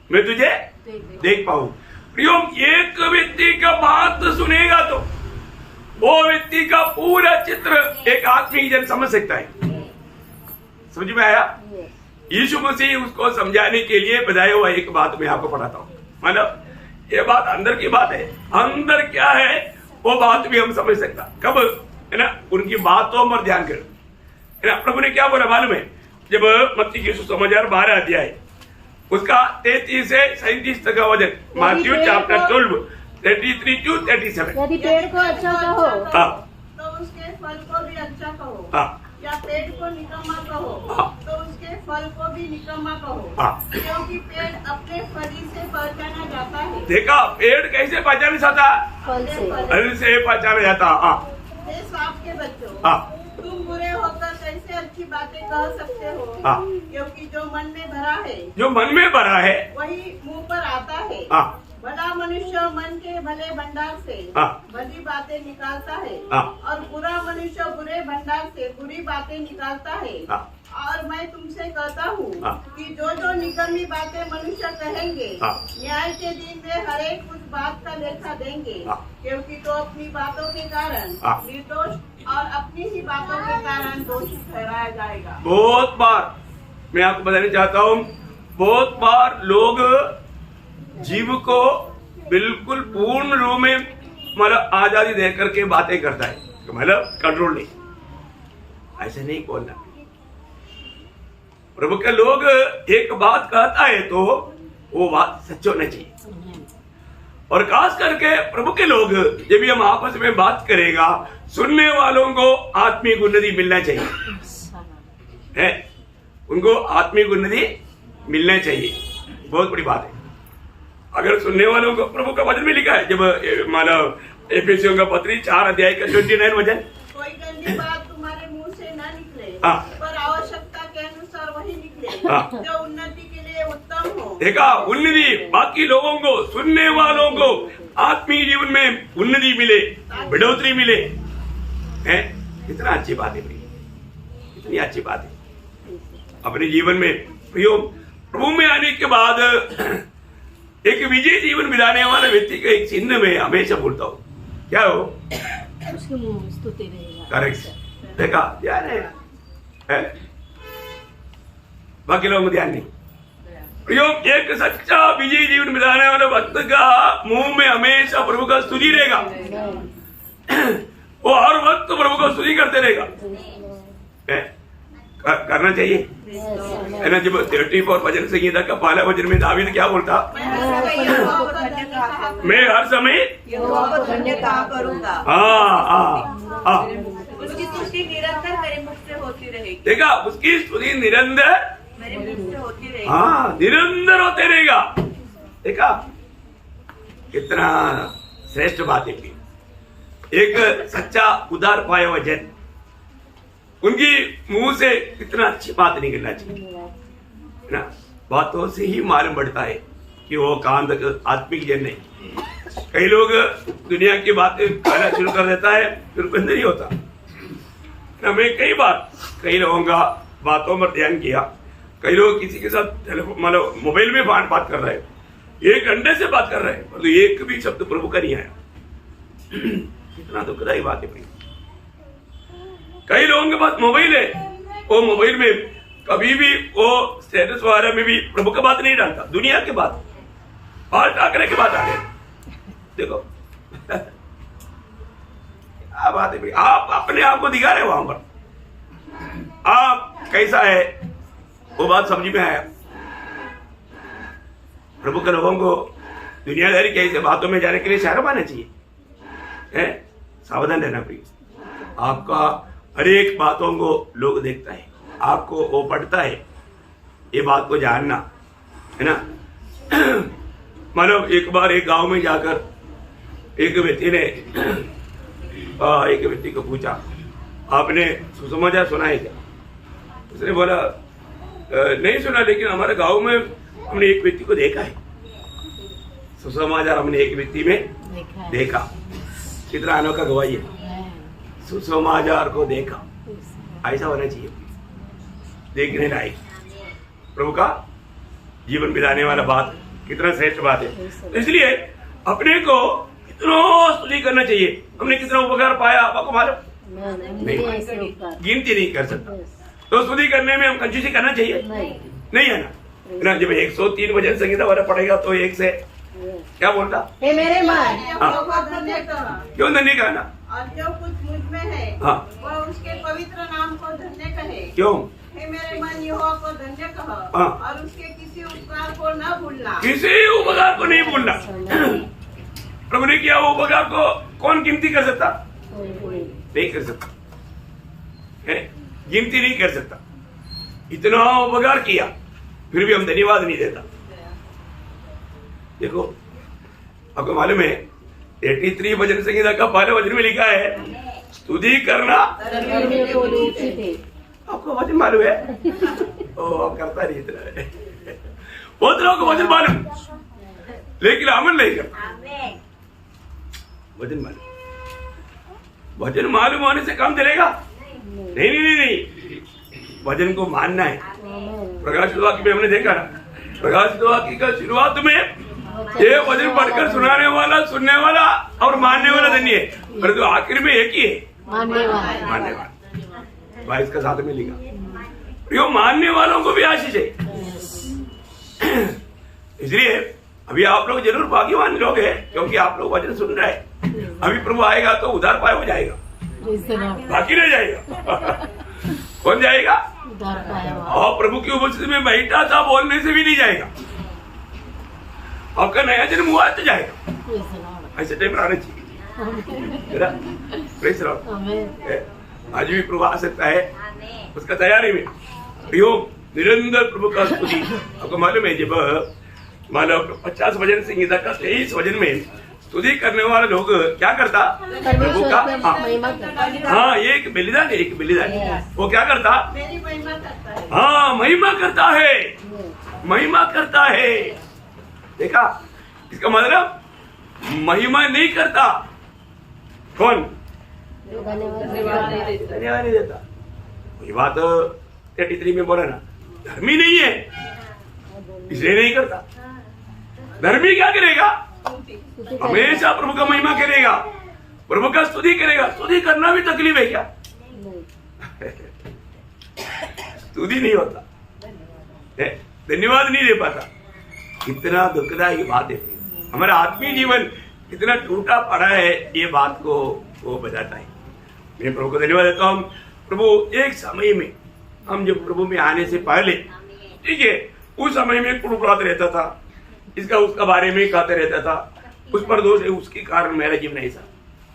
मैं तुझे देख पाऊं। प्रियो, एक व्यक्ति का बात सुनेगा तो वो व्यक्ति का पूरा चित्र एक आत्मिक जन समझ सकता है। समझ में आया? यीशु मसीह उसको समझाने के लिए बताया हुआ एक बात मैं आपको पढ़ाता हूँ। मतलब ये बात अंदर की बात है, अंदर क्या है वो बात भी हम समझ सकता कब है ना, उनकी बातों पर ध्यान कर है ना। प्रभु ने क्या बोला मालूम है? जब मत्ती की सुसमाचार 12 अध्याय उसका 33 से 37 तक का वचन, मैथ्यू चैप्टर 12 33 to 37। यदि पेड़ को अच्छा कहो तो उसके फल को भी अच्छा कहो, या पेड़ को निकम्मा कहो तो उसके फल को भी निकम्मा कहो, क्योंकि पेड़ अपने फली से पहचाना जाता है। देखा, पेड़ कैसे पहचाना जाता? फल से पहचाना जाता। हे सांप के बच्चों, तुम बुरे होकर कैसे अच्छी बातें कह सकते हो? क्योंकि जो मन में भरा है वही मुंह पर आता है। भला मनुष्य मन के भले भंडार से भली बातें निकालता है, और बुरा मनुष्य बुरे भंडार से बुरी बातें निकालता है। और मैं तुमसे कहता हूँ कि जो निकम्मी बातें मनुष्य कहेंगे न्याय के दिन में हर एक उस बात का लेखा देंगे, क्योंकि तो अपनी बातों के कारण निर्दोष और अपनी ही बातों के कारण दोषी ठहराया जाएगा। बहुत बार मैं आपको बताना चाहता हूँ, बहुत बार लोग जीव को बिल्कुल पूर्ण रूप में मतलब आजादी दे करके बातें करता है, मतलब कंट्रोल नहीं, ऐसे नहीं बोलना। प्रभु के लोग एक बात कहता है तो वो बात सच होना चाहिए। और खास करके प्रभु के लोग जब भी हम आपस में बात करेगा, सुनने वालों को आत्मिक उन्नति मिलना चाहिए है, उनको आत्मिक उन्नति मिलना चाहिए। बहुत बड़ी बात है। अगर सुनने वालों को प्रभु का वचन में लिखा है, जब मानव एफेसियों का पत्री 4 अध्याय का 29 वचन, कोई गंदी बात तुम्हारे मुंह से न निकले, पर आवश्यकता के अनुसार वही निकले जो उन्नति के लिए उत्तम हो। देखा, उन्नति बाकी लोगों को, सुनने वालों को आत्मिक जीवन में उन्नति मिले, बढ़ोतरी मिले, है कितना अच्छी बात है, कितनी अच्छी बात है। अपने जीवन में प्रियो, प्रभु में आने के बाद एक विजय जीवन बिताने वाले व्यक्ति का एक चिन्ह में हमेशा बोलता हूँ, क्या हो? करेक्ट। देखा, ध्यान है, बाकी लोगों को ध्यान नहीं। प्रयोग, एक सच्चा विजय जीवन बिताने वाले भक्त का मुंह में हमेशा प्रभु का स्तुति रहेगा, वो हर वक्त प्रभु का स्तुति करते रहेगा। करना चाहिए है ना। जब 34 भजन संगीता का पहला भजन में दावीद क्या बोलता? मैं हर समय धन्यता करूंगा, उसकी स्तुति निरंतर मेरे मुख से होती रहेगी। देखा, उसकी स्तुति निरंतर मेरे मुख से होती रहेगी, निरंतर होते रहेगा। देखा, कितना श्रेष्ठ बात है। एक सच्चा उदार पाया हुआ जन, उनकी मुंह से कितना अच्छी बात निकलना चाहिए ना। बातों से ही मालूम पड़ता है कि वो कांत आत्मिक जन नहीं। कई लोग दुनिया की बातें कहना शुरू कर देता है, फिर बंद नहीं होता ना। मैं कई बार कई लोगों का बातों पर ध्यान किया, कई लोग किसी के साथ मतलब मोबाइल में बात कर रहे हैं, 1 घंटे से बात कर रहे हैं, परंतु एक भी शब्द प्रभु का नहीं आया। कितना दुखदायी बात है भाई। कई लोगों के पास मोबाइल है, वो मोबाइल में कभी भी वो स्टेटस वगैरह में भी प्रभु का बात नहीं डालता, दुनिया की बात, बाल ठाकरे की बात आ रही। देखो क्या बात है भाई, आप अपने आप को दिखा रहे हो वहां पर, आप कैसा है वो बात समझ में आया। प्रभु के लोगों को दुनियादारी के ऐसे बातों में जाने के लिए शर्म आना चाहिए, है सावधान रहना प्रिय। आपका हर एक बातों को लोग देखता है, आपको वो पढ़ता है, ये बात को जानना है ना। मतलब एक बार एक गांव में जाकर एक व्यक्ति ने एक व्यक्ति को पूछा, आपने सुसमाचार सुना है क्या? उसने बोला नहीं सुना, लेकिन हमारे गांव में हमने एक व्यक्ति को देखा है। सुसमाचार हमने एक व्यक्ति में देखा, कितना अनोखा गवाही है, सुसमाचार को देखा। ऐसा होना चाहिए, देखने लायक प्रभु का जीवन बिताने वाला बात कितना श्रेष्ठ बात है। तो इसलिए अपने को कितना स्तुति करना चाहिए। हमने कितना उपकार पाया आपको मालूम नहीं, गिनती नहीं कर सकता। तो स्तुति करने में हम कंजूसी करना चाहिए नहीं है ना। जब 103 भजन संगीता वाला पढ़ेगा तो एक से क्या बोलता, हे मेरे मन क्यों धन्य कहना, और जो कुछ मुझ में है वह उसके पवित्र नाम को धन्य कहे। क्यों? हे मेरे मन यहोवा को धन्य कह और उसके किसी उपकार को न भूलना, किसी उपकार को नहीं भूलना। प्रभु ने किया वो उपकार को कौन गिनती कर सकता? नहीं कर सकता, है गिनती नहीं कर सकता। इतना उपकार किया फिर भी हम धन्यवाद नहीं देता। देखो आपको मालूम है 83 भजन संगीता का पहले वचन में लिखा है स्तुति करना, आपको वचन मालूम है? ओ आप करता नहीं इतना है। बहुत लोगों को वचन मालूम लेकिन अमल नहीं करता। वचन मालूम, वचन मालूम होने से काम चलेगा? नहीं नहीं नहीं नहीं, वचन को मानना है। प्रकाशित वाक्य में हमने देखा ना, प्रकाशित वाक्य का शुरुआत में ये वचन पढ़कर सुनाने वाला, सुनने वाला और मानने वाला धन्य है, परंतु आखिर में एक ही है, मानने वाला। 22 का 7 में लिखा, यो मानने वालों को भी आशीष है। इसलिए अभी आप लोग जरूर भाग्यवान लोग हैं, क्योंकि आप लोग वचन सुन रहे हैं। अभी प्रभु आएगा तो उधार पाए हो जाएगा, बाकी रह जाएगा। कौन जाएगा? और प्रभु की उपस्थिति में बैठा था बोलने से भी नहीं जाएगा, आपका नया जन्म हुआ तो जाएगा। ऐसे टाइम आना चाहिए। आज भी प्रभु आ सकता है, उसका तैयारी में निरंतर प्रभु का स्तुति। आपको मालूम है जब मालूम 50 भजन संगीता का 23 भजन में स्तुति करने वाले लोग क्या करता? प्रभु का हाँ एक बलिदान है, एक बलिदान। वो क्या करता? मेरी महिमा करता है। हाँ महिमा करता है, महिमा करता है। देखा इसका मतलब महिमा नहीं करता कौन? धन्यवाद नहीं देता। ये बात 33 में बोला ना, धर्मी नहीं है इसलिए नहीं करता। धर्मी क्या करेगा? हमेशा प्रभु का महिमा करेगा, प्रभु का स्तुति करेगा। स्तुति करना भी तकलीफ है क्या? स्तुति नहीं होता, धन्यवाद नहीं दे पाता। कितना दुखदायी बात है। हमारा आत्मीय जीवन कितना टूटा पड़ा है, ये बात को वो बताता है। मैं प्रभु को धन्यवाद देता हूँ। प्रभु एक समय में हम जब प्रभु में आने से पहले, ठीक है, उस समय में कुड़कुड़ाते रहता था, इसका उसका बारे में कहते रहता था, उस पर दोष है, उसके कारण मेरा जीवन ऐसा।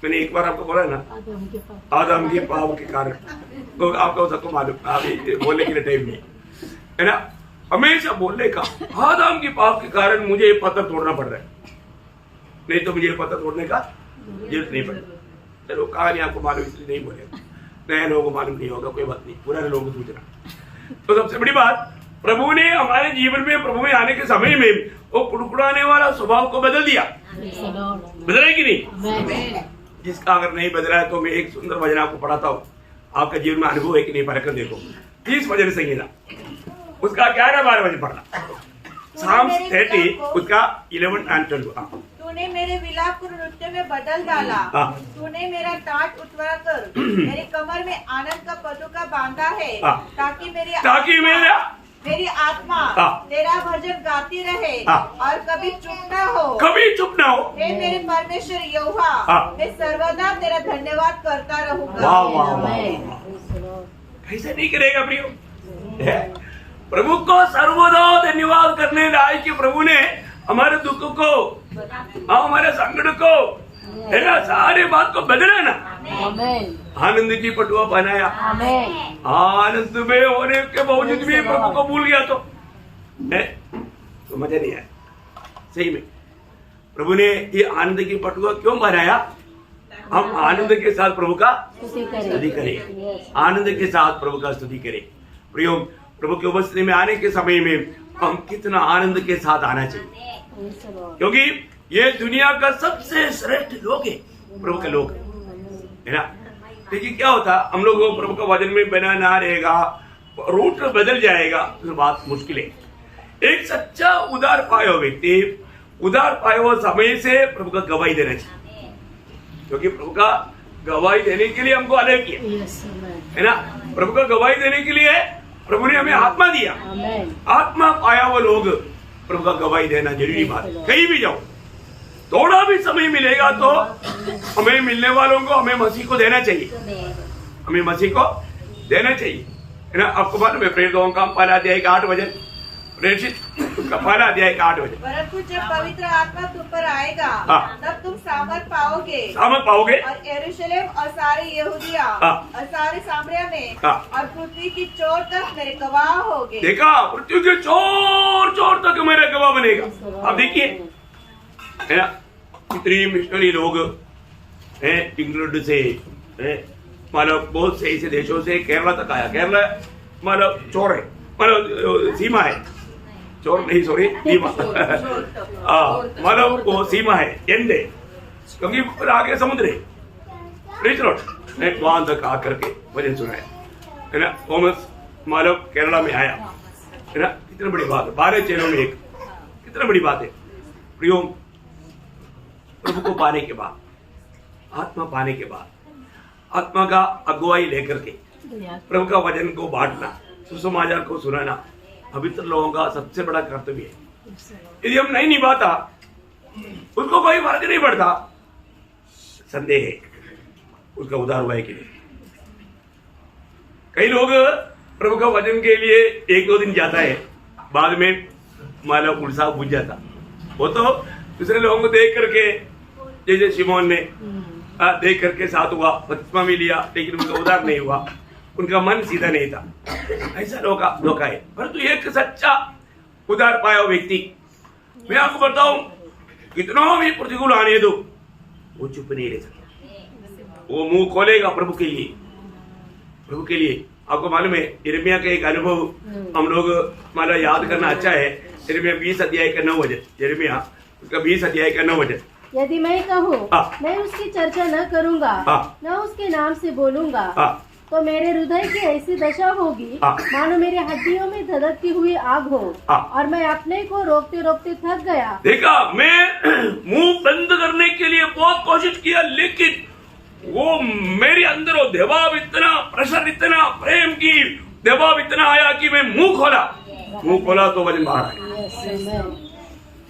मैंने एक बार आपको बोला ना, आदम के पाप के कारण, तो आपको सबको मालूम, आप बोलने के लिए टाइम नहीं है ना। हमेशा बोलने का, आदम के पाप के कारण मुझे ये पत्थर तोड़ना पड़ रहा है, नहीं तो मुझे पत्थर तोड़ने का जरूरत नहीं पड़ेगा। चलो कहानी आपको मालूम इसलिए नहीं बोलेगा, नए लोगों को मालूम नहीं होगा, कोई बात नहीं, पुराने लोगों को पूछना। तो सबसे बड़ी बात, प्रभु ने हमारे जीवन में, प्रभु में आने के समय में वो कुड़कुड़ाने वाला स्वभाव को बदल दिया। बदला है कि नहीं? जिसका अगर नहीं बदला है तो मैं एक सुंदर भजन आपको पढ़ाता हूँ, आपका जीवन में अनुभव है कि नहीं परख कर देखो। 30 भजन संगीता, उसका 11-12 भजन पढ़ना। Psalms 30 उसका 11 and 12। तूने मेरे विलाप को नृत्य में बदल डाला। तूने मेरा टाट उठवा कर मेरी कमर में आनंद का पटुका बांधा है, ताकि मेरी आत्मा तेरा भजन गाती रहे और कभी चुप न हो। हे मेरे परमेश्वर यहोवा, मैं सर्वदा तेरा धन्यवाद करता रहूंगा। कैसे नहीं करेगा प्रियो? प्रभु को सर्वदा धन्यवाद करने लायक कि प्रभु ने हमारे दुख को, हमारे संकट को, है ना, सारे बात को बदला ना। आनंद की पटुआ बनाया। आनंद में होने के बावजूद भी प्रभु को भूल गया तो मजा नहीं आया। सही में प्रभु ने ये आनंद की पटुआ क्यों बनाया? हम आनंद के साथ प्रभु का स्तुति करें, आनंद के साथ प्रभु का स्तुति करें। प्रियो, प्रभु के उपस्थिति में आने के समय में हम कितना आनंद के साथ आना चाहिए, क्योंकि ये दुनिया का सबसे श्रेष्ठ लोग है, प्रभु के लोग है ना। देखिए क्या होता, हम लोग प्रभु का वचन में बना ना रहेगा, रूट बदल जाएगा, तो बात मुश्किल है। एक सच्चा उदार पाया व्यक्ति उदार पाया हुआ समय से प्रभु का गवाही देना चाहिए, क्योंकि प्रभु का गवाही देने के लिए हमको अलग किया है ना। प्रभु का गवाही देने के लिए प्रभु ने हमें आत्मा दिया। आत्मा पाया हुआ लोग प्रभु का गवाही देना जरूरी बात है। कहीं भी जाओ, थोड़ा भी समय मिलेगा तो हमें मिलने वालों को हमें मसीह को देना चाहिए, हमें मसीह को देना चाहिए, है ना। आपको मालूम है प्रेरितों का पहला अध्याय 8 बजे, प्रेषित उसका पहला अध्याय 8 बजे। परंतु जब पवित्र आत्मा तुम पर आएगा, तब तुम सामर्थ पाओगे और यरूशलेम और सारे यहूदिया और सारे सामरिया में और पृथ्वी की चोर तक मेरे गवाह होगे। देखा, पृथ्वी के चोर तक मेरे गवाह बनेगा। अब देखिए है ना, कितने मिशनरी लोग हैं इंग्लैंड से, मतलब बहुत से ऐसे देशों से केरला तक आया। केरला मतलब चोर है, मतलब सीमा है, चोर नहीं सॉरी सीमा मतलब वो सीमा है, एंड है, क्योंकि आगे समुद्र है। वहां तक आकर के वचन सुनाया है ना। थॉमस मतलब केरला में आया है ना। कितनी बड़ी बात है, 12 चेलों में एक, कितना बड़ी बात है प्रियो। प्रभु को पाने के बाद, आत्मा पाने के बाद, आत्मा का अगुवाई लेकर के प्रभु का वचन को बांटना, सुसमाचार को सुनाना पवित्र लोगों का सबसे बड़ा कर्तव्य है। यदि हम नहीं निभाता, उसको कोई फर्क नहीं पड़ता, संदेह है उसका उद्धार हुआ है कि नहीं। कई लोग प्रभु का वचन के लिए 1-2 दिन जाता है, बाद में मतलब उत्साह बुझ जाता। वो तो दूसरे लोगों को देख करके, जैसे शिमोन ने देख करके साथ हुआ, बपतिस्मा भी लिया, लेकिन उनका उद्धार नहीं हुआ, उनका मन सीधा नहीं था। ऐसा धोखा है। परंतु एक सच्चा उद्धार पाया व्यक्ति, मैं आपको बताऊं, कितना भी प्रतिकूल आने दो, वो चुप नहीं रह सकता, वो मुंह खोलेगा प्रभु के लिए, प्रभु के लिए। आपको मालूम है यिर्मयाह का एक अनुभव हम लोग मतलब याद करना अच्छा है। यिर्मयाह 20 अध्याय का 9 वचन, यिर्मयाह उसका 20 अध्याय का 9 वचन। यदि मैं कहूँ मैं उसकी चर्चा न करूँगा, न उसके नाम से बोलूँगा, तो मेरे हृदय की ऐसी दशा होगी मानो मेरे हड्डियों में धधकती हुई आग हो, और मैं अपने को रोकते रोकते थक गया। देखा, मैं मुंह बंद करने के लिए बहुत कोशिश किया, लेकिन वो मेरे अंदर वो दबाव इतना, प्रेशर इतना, प्रेम की दबाव इतना आया कि मैं मुंह खोला तो वचन बाहर आया,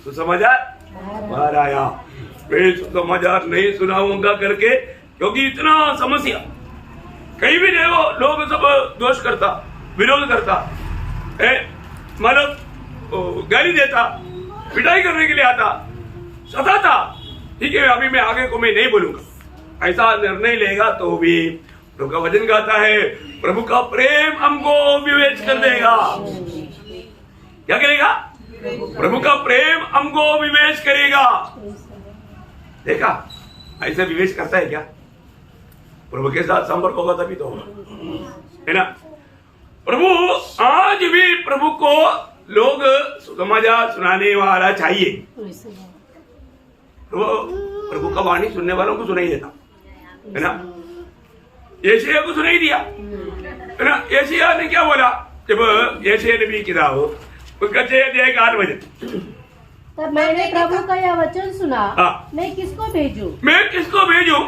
तो समाचार बाहर आया। मैं समाचार नहीं सुनाऊंगा करके, क्योंकि इतना समस्या, कहीं भी देखो लोग सब दोष करता, विरोध करता, मतलब गाली देता, पिटाई करने के लिए आता, सताता। ठीक है, अभी मैं आगे को मैं नहीं बोलूंगा, ऐसा निर्णय लेगा तो भी प्रभु का वचन गाता है, प्रभु का प्रेम हमको विवेच कर देगा। क्या करेगा? प्रभु का प्रेम हमको विवेच करेगा। देखा, ऐसे विवेच करता है क्या? प्रभु के साथ संपर्क होगा तभी तो होगा, है ना। प्रभु आज भी प्रभु को लोग समाचार सुनाने वाला चाहिए। प्रभु का वाणी सुनने वालों को सुनाई देता है ना। यशायाह को सुनाई दिया है ना। यशायाह ने क्या बोला जब यशायाह नबी की किताब उसका 6 अध्याय 8 वचन, तब मैंने प्रभु का यह वचन सुना, हाँ। मैं किसको भेजूं? मैं किसको भेजूं?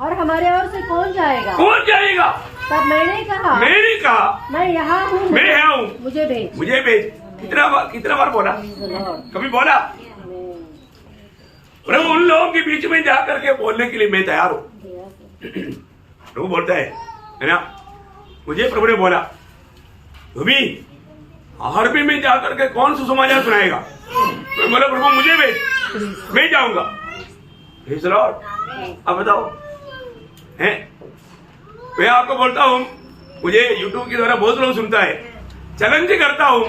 और हमारे ओर से कौन जाएगा? कौन जाएगा? तब मैंने कहा मैं यहाँ हूँ, मैं यहाँ हूँ, मुझे भेज। मुझे भेज। कितना बार बोला? कभी बोला? प्रभु उन लोगों के बीच में जाकर के बोलने के लिए मैं तैयार हूँ। प्रभु बोलता है ना, मुझे प्रभु ने बोला तुम्हें आरबी में जाकर के कौन सुसमाचार सुनाएगा? मैं बोला प्रभु मुझे भेज, मैं जाऊंगा। अब बताओ, हैं? मैं आपको बोलता हूँ, मुझे यूट्यूब के द्वारा बहुत लोग सुनता है, चैलेंज करता हूँ,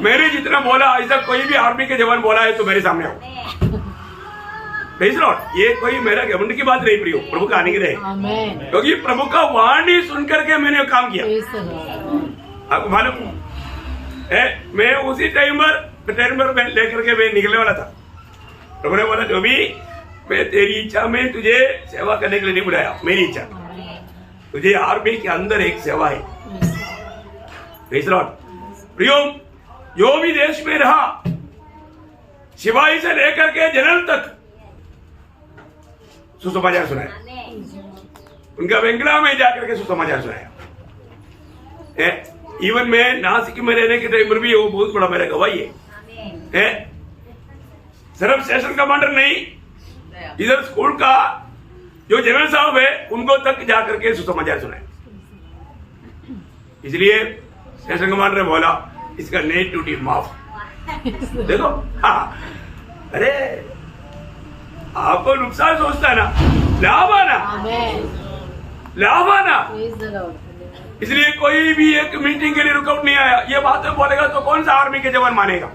मैंने जितना बोला ऐसा कोई भी आर्मी के जवान बोला है तो मेरे सामने आओ। ये कोई मेरा घमंड की बात नहीं प्रियो, प्रभु का आने की रहे, क्योंकि प्रभु का वाणी सुन करके मैंने काम किया। आपको मालूम है, मैं उसी टाइम पर लेकर के मैं निकलने वाला था। प्रभु ने बोला जो भी मैं तेरी इच्छा में तुझे सेवा करने के लिए नहीं बुलाया, मेरी इच्छा तुझे आर्मी के अंदर एक सेवा है। प्रियो, जो भी देश में रहा, सिपाही से लेकर के जनरल तक सुसमाचार सुनाया, उनका बंगला में जाकर के सुसमाचार सुनाया। इवन मैं नासिक में रहने के टाइम पर भी वो बहुत बड़ा मेरा गवाही है। सिर्फ स्टेशन कमांडर नहीं, इधर स्कूल का जो जनरल साहब है उनको तक जाकर के सुसमाचार सुनाया। इसलिए स्टेशन कमांडर ने बोला इसका नेट ड्यूटी माफ। देखो, हाँ, अरे आपको नुकसान सोचता है ना, लाभ आना। इसलिए कोई भी एक मीटिंग के लिए रुकावट नहीं आया। ये बात बोलेगा तो कौन सा आर्मी के जवान मानेगा?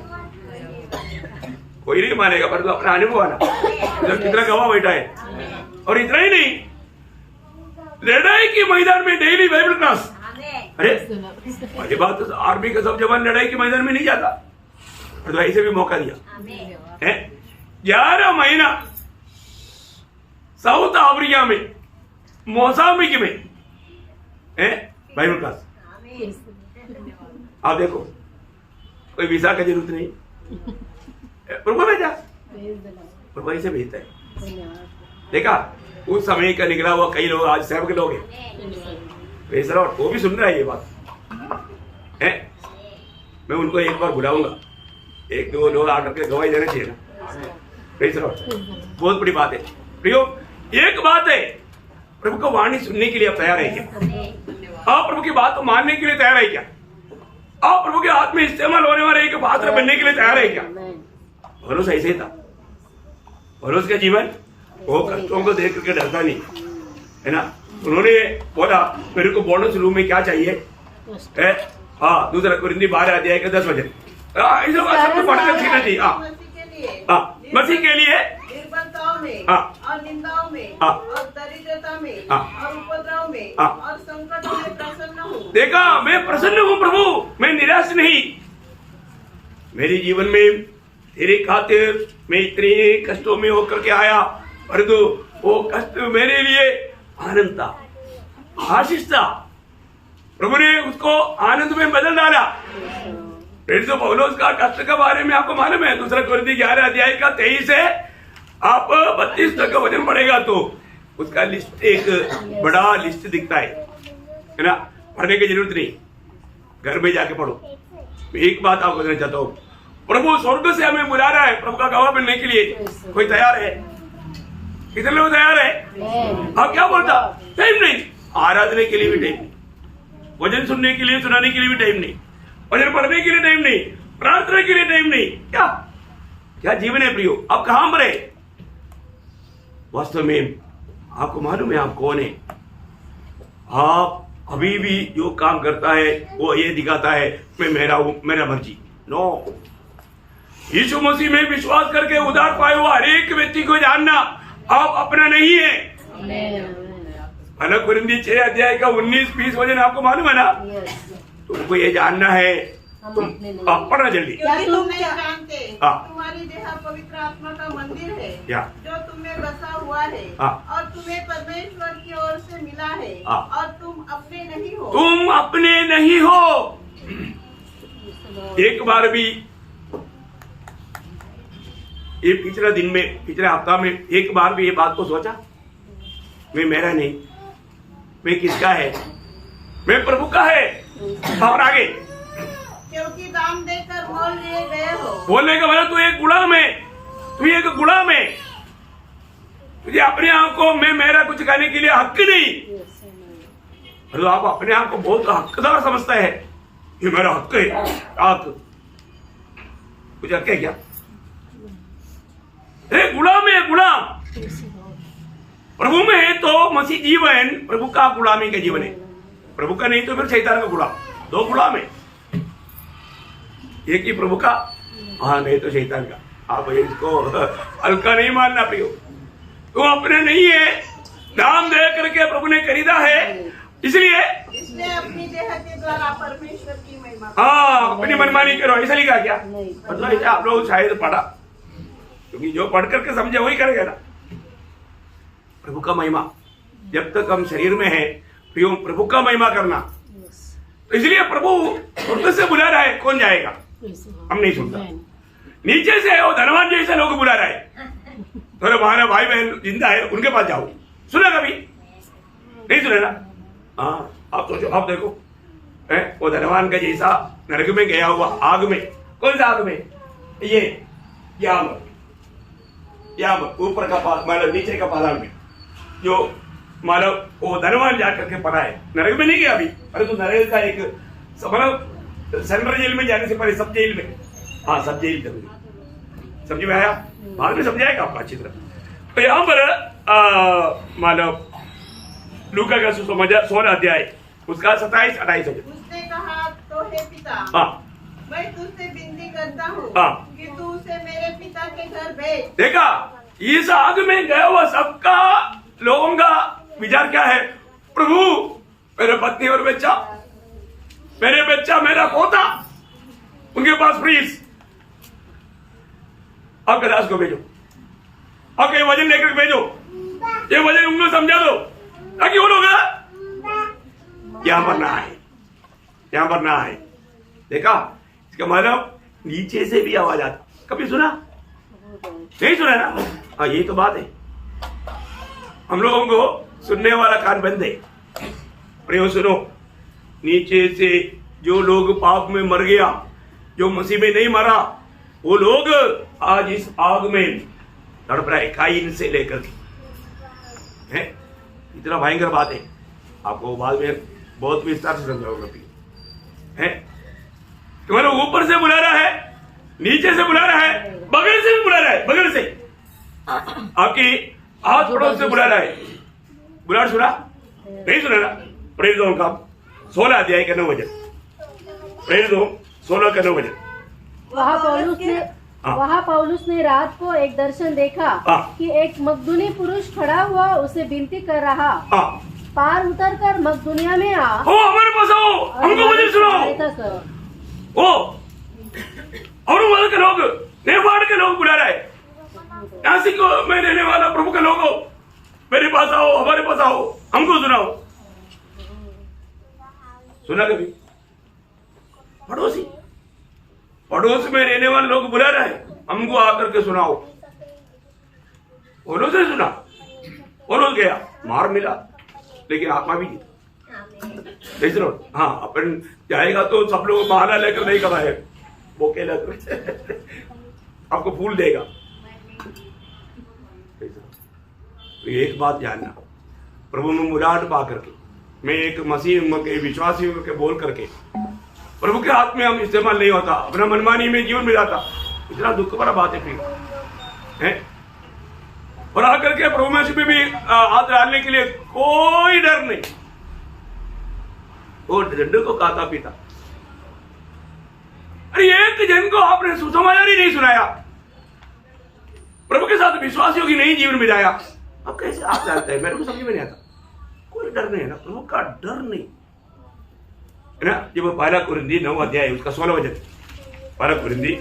कोई नहीं मानेगा, पर तो अपना अनुभव आना, कितना गवाह बैठा है। और इतना ही नहीं, लड़ाई के मैदान में डेली बाइबल क्लास। अरे ये बात तो आर्मी का सब जवान लड़ाई के मैदान में नहीं जाता, तो ऐसे भी मौका दिया। 11 महीना साउथ अफ्रीका में, मोजाम्बिक में बाइबल क्लास। आप देखो, कोई वीजा का जरूरत नहीं, प्रभु भेजा, प्रभु ऐसे भेजता है। देखा, उस समय का निकला हुआ कई लोग आज सेवक लोग हैं, वो भी सुन रहा है ये बात है। मैं उनको एक बार बुलाऊंगा, 1-2 लोग आकर के गवाही देना चाहिए ना। बहुत बड़ी बात है प्रियो। एक बात है, प्रभु को वाणी सुनने के लिए आप तैयार है क्या? आप प्रभु की बात को मानने के लिए तैयार है क्या? आप प्रभु के हाथ में इस्तेमाल होने वाले एक पात्र बनने के लिए तैयार है क्या? पौलुस ऐसे ही था। पौलुस का जीवन वो कष्टों को देख करके डरता नहीं, है ना। उन्होंने बोला मेरे को बोनस रूम में क्या चाहिए है? हाँ, 2 कोरिन्थी 12 अध्याय का 10 वचन सबको पढ़कर सीखना चाहिए। मसीह के लिए निर्बलताओं में और निंदाओं में और दरिद्रता में और उपद्रव में और संकट में प्रसन्न हूँ। देखा, मैं प्रसन्न हूँ प्रभु, मैं निराश नहीं। मेरे जीवन में तेरे खातिर मैं इतने कष्टों में होकर के आया, परंतु वो कष्ट मेरे लिए आनंद था, आशीष था। प्रभु ने उसको आनंद में बदल डाला। पौलुस का कष्ट के बारे में आपको मालूम है, 2 कोरिन्थी 11 अध्याय का 23 से आप 32 तक का वचन पढ़ेगा तो उसका लिस्ट एक बड़ा लिस्ट दिखता है ना। पढ़ने की जरूरत नहीं, घर में जाके पढ़ो। एक बात आपको कहना चाहता हूँ, प्रभु स्वर्ग से हमें बुला रहा है प्रभु का गवाह बनने के लिए। कोई तैयार है? कितने लोग तैयार है? आप क्या बोलता? टाइम नहीं, आराधने के लिए भी टाइम नहीं, वचन सुनने के लिए सुनाने के लिए भी टाइम नहीं, वचन पढ़ने के लिए टाइम नहीं, प्रार्थना के लिए टाइम नहीं। क्या क्या जीवन है प्रियो? आप कहां पर है? वास्तव में आपको मालूम है आप कौन है? आप अभी भी जो काम करता है वो ये दिखाता है मैं मेरा हूं, मेरा मर्जी। नो, यीशु मसीह में विश्वास करके उद्धार पाए हुआ हर एक व्यक्ति को जानना आप अपना नहीं है। कोरिन्थी 6 अध्याय का 19-20 वचन आपको मालूम है ना? तुमको ये जानना है, तुम पढ़ना जल्दी। क्योंकि तुम नहीं जानते तुम्हारी देह पवित्र आत्मा का मंदिर है जो तुम्हें बसा हुआ है और तुम्हें परमेश्वर की ओर से मिला है और तुम अपने नहीं हो। तुम अपने नहीं हो। एक बार भी ये पिछले दिन में, पिछले हफ्ता में एक बार भी ये बात को सोचा? मैं मेरा नहीं, मैं किसका है? मैं प्रभु का है। और आगे, क्योंकि दाम देकर मोल लिए गए हो। बोलने का मतलब तू एक गुलाम है, तू एक गुलाम है। तुझे अपने आप को मैं मेरा कुछ कहने के लिए हक नहीं। तो आप अपने आप को बहुत हकदार समझता है, ये मेरा हक है। आप कुछ हक है क्या? गुलाम है, गुलाम। प्रभु में है तो मसीह जीवन प्रभु का गुलामी का जीवन है। प्रभु का नहीं तो फिर शैतान का गुलाम। दो गुलाम है, एक ही प्रभु का, हाँ नहीं तो शैतान का। आप इसको हल्का नहीं मानना प्रियो। तुम अपने नहीं है, दाम दे करके प्रभु ने खरीदा है, इसलिए इसने अपनी देह के द्वारा परमेश्वर की महिमा। हाँ, अपनी मनमानी करो, ऐसा लिखा क्या? मतलब आप लोग शायद पढ़ा, क्योंकि जो पढ़ करके समझे वही करेगा ना। प्रभु का महिमा, जब तक हम शरीर में है प्रियो, प्रभु का महिमा करना। तो इसलिए प्रभु स्वर्ग से बुला रहा है, कौन जाएगा? हम नहीं सुनता। नीचे से वो धनवान जैसे लोग बुला रहा है, तो हमारा भाई बहन जिंदा है उनके पास जाओ। सुना कभी? नहीं सुना ना? हाँ, आप सोचो, आप देखो, वो धनवान का जैसा नरक में गया हुआ, आग में। कौन सा आग में? ये याम ऊपर का मतलब नीचे का पाताल में, जो मानव वो धनवान जाकर के पड़ा है। नरक में नहीं गया अभी, अरे तो नरक का एक मतलब सेंट्रल जेल में जाने से पहले सब जेल में, हाँ सब जेल करूंगी। समझ में आया? बाद में समझाएगा आपको अच्छी तरह। तो यहाँ पर मानव लूका का सुसमाचार 16 अध्याय उसका 27-28 है। उसने कहा, तो हे पिता, हाँ, मैं तुझसे विनती करता हूँ हाँ, कि तू उसे मेरे पिता के घर भेज। देखा, इस आग में गया हुआ सबका लोगों का विचार क्या है? प्रभु, मेरे पत्नी और बच्चा, मेरा पोता, उनके पास फ्रीज, आपके दास को भेजो, आपके वजन लेकर भेजो, ये वजन उनको समझा दो, ताकि वो लोग यहां पर ना आए, यहां पर ना आए। देखा, इसका मतलब नीचे से भी आवाज आती। कभी सुना? नहीं सुना ना? हाँ, यही तो बात है। हम लोगों को सुनने वाला कान बंद है। प्रियो सुनो, नीचे से जो लोग पाप में मर गया, जो मसीह में नहीं मरा, वो लोग आज इस आग में तड़प रहे, काइन से लेकर के। है इतना भयंकर बात है, आपको बाद में बहुत विस्तार से समझाऊंगा। है तुम्हारा ऊपर से बुला रहा है, नीचे से बुला रहा है, बगल से भी बुला रहा है, बगल से आपकी हाथ पड़ोस से बुला रहा है। बुला सुना? नहीं सुना ना? प्रेरित दो का 16 अध्याय का 9 वचन, प्रेरित दो 16 का 9 वचन। वहाँ पौलुस ने रात को एक दर्शन देखा कि एक मकदूनी पुरुष खड़ा हुआ उसे विनती कर रहा, पार उतर कर मकदूनिया में आ, हमारे पास आओ, हमको वचन सुनाओ। और वहां के लोग, नेपाल के लोग बुला रहे, नासिक में रहने वाला प्रभु के लोगों, मेरे पास आओ, हमारे पास आओ, हमको सुनाओ। सुना कभी? पड़ोस में रहने वाले लोग बुला रहे, हमको आकर के सुनाओ। पौलुस ने सुना, पौलुस गया, मार मिला, लेकिन आत्मा भी नहीं। हाँ, अपन जाएगा तो सब लोग बहाना लेकर नहीं कराए, बोके लेकर आपको फूल देगा। तो एक बात जानना, प्रभु में मुलाकात पा करके, मैं एक मसीह के विश्वासी के बोल करके प्रभु के हाथ में हम इस्तेमाल नहीं होता, अपना मनमानी में जीवन में जाता। इतना दुख भरा बात है फिर है। और आकर के प्रभु में भी हाथ डालने के लिए कोई डर नहीं, वो डंडे को खाता पीता। अरे एक जन को आपने सुसमाचार ही नहीं सुनाया, प्रभु के साथ विश्वासियों की नहीं जीवन बिताया, अब कैसे आप जानते हैं? मेरे को समझ में नहीं आता। कोई डर नहीं है ना, प्रभु का डर नहीं है ना। जब 1 कुरिन्थी 9 अध्याय उसका 16 वचन, 1 कुरिन्थी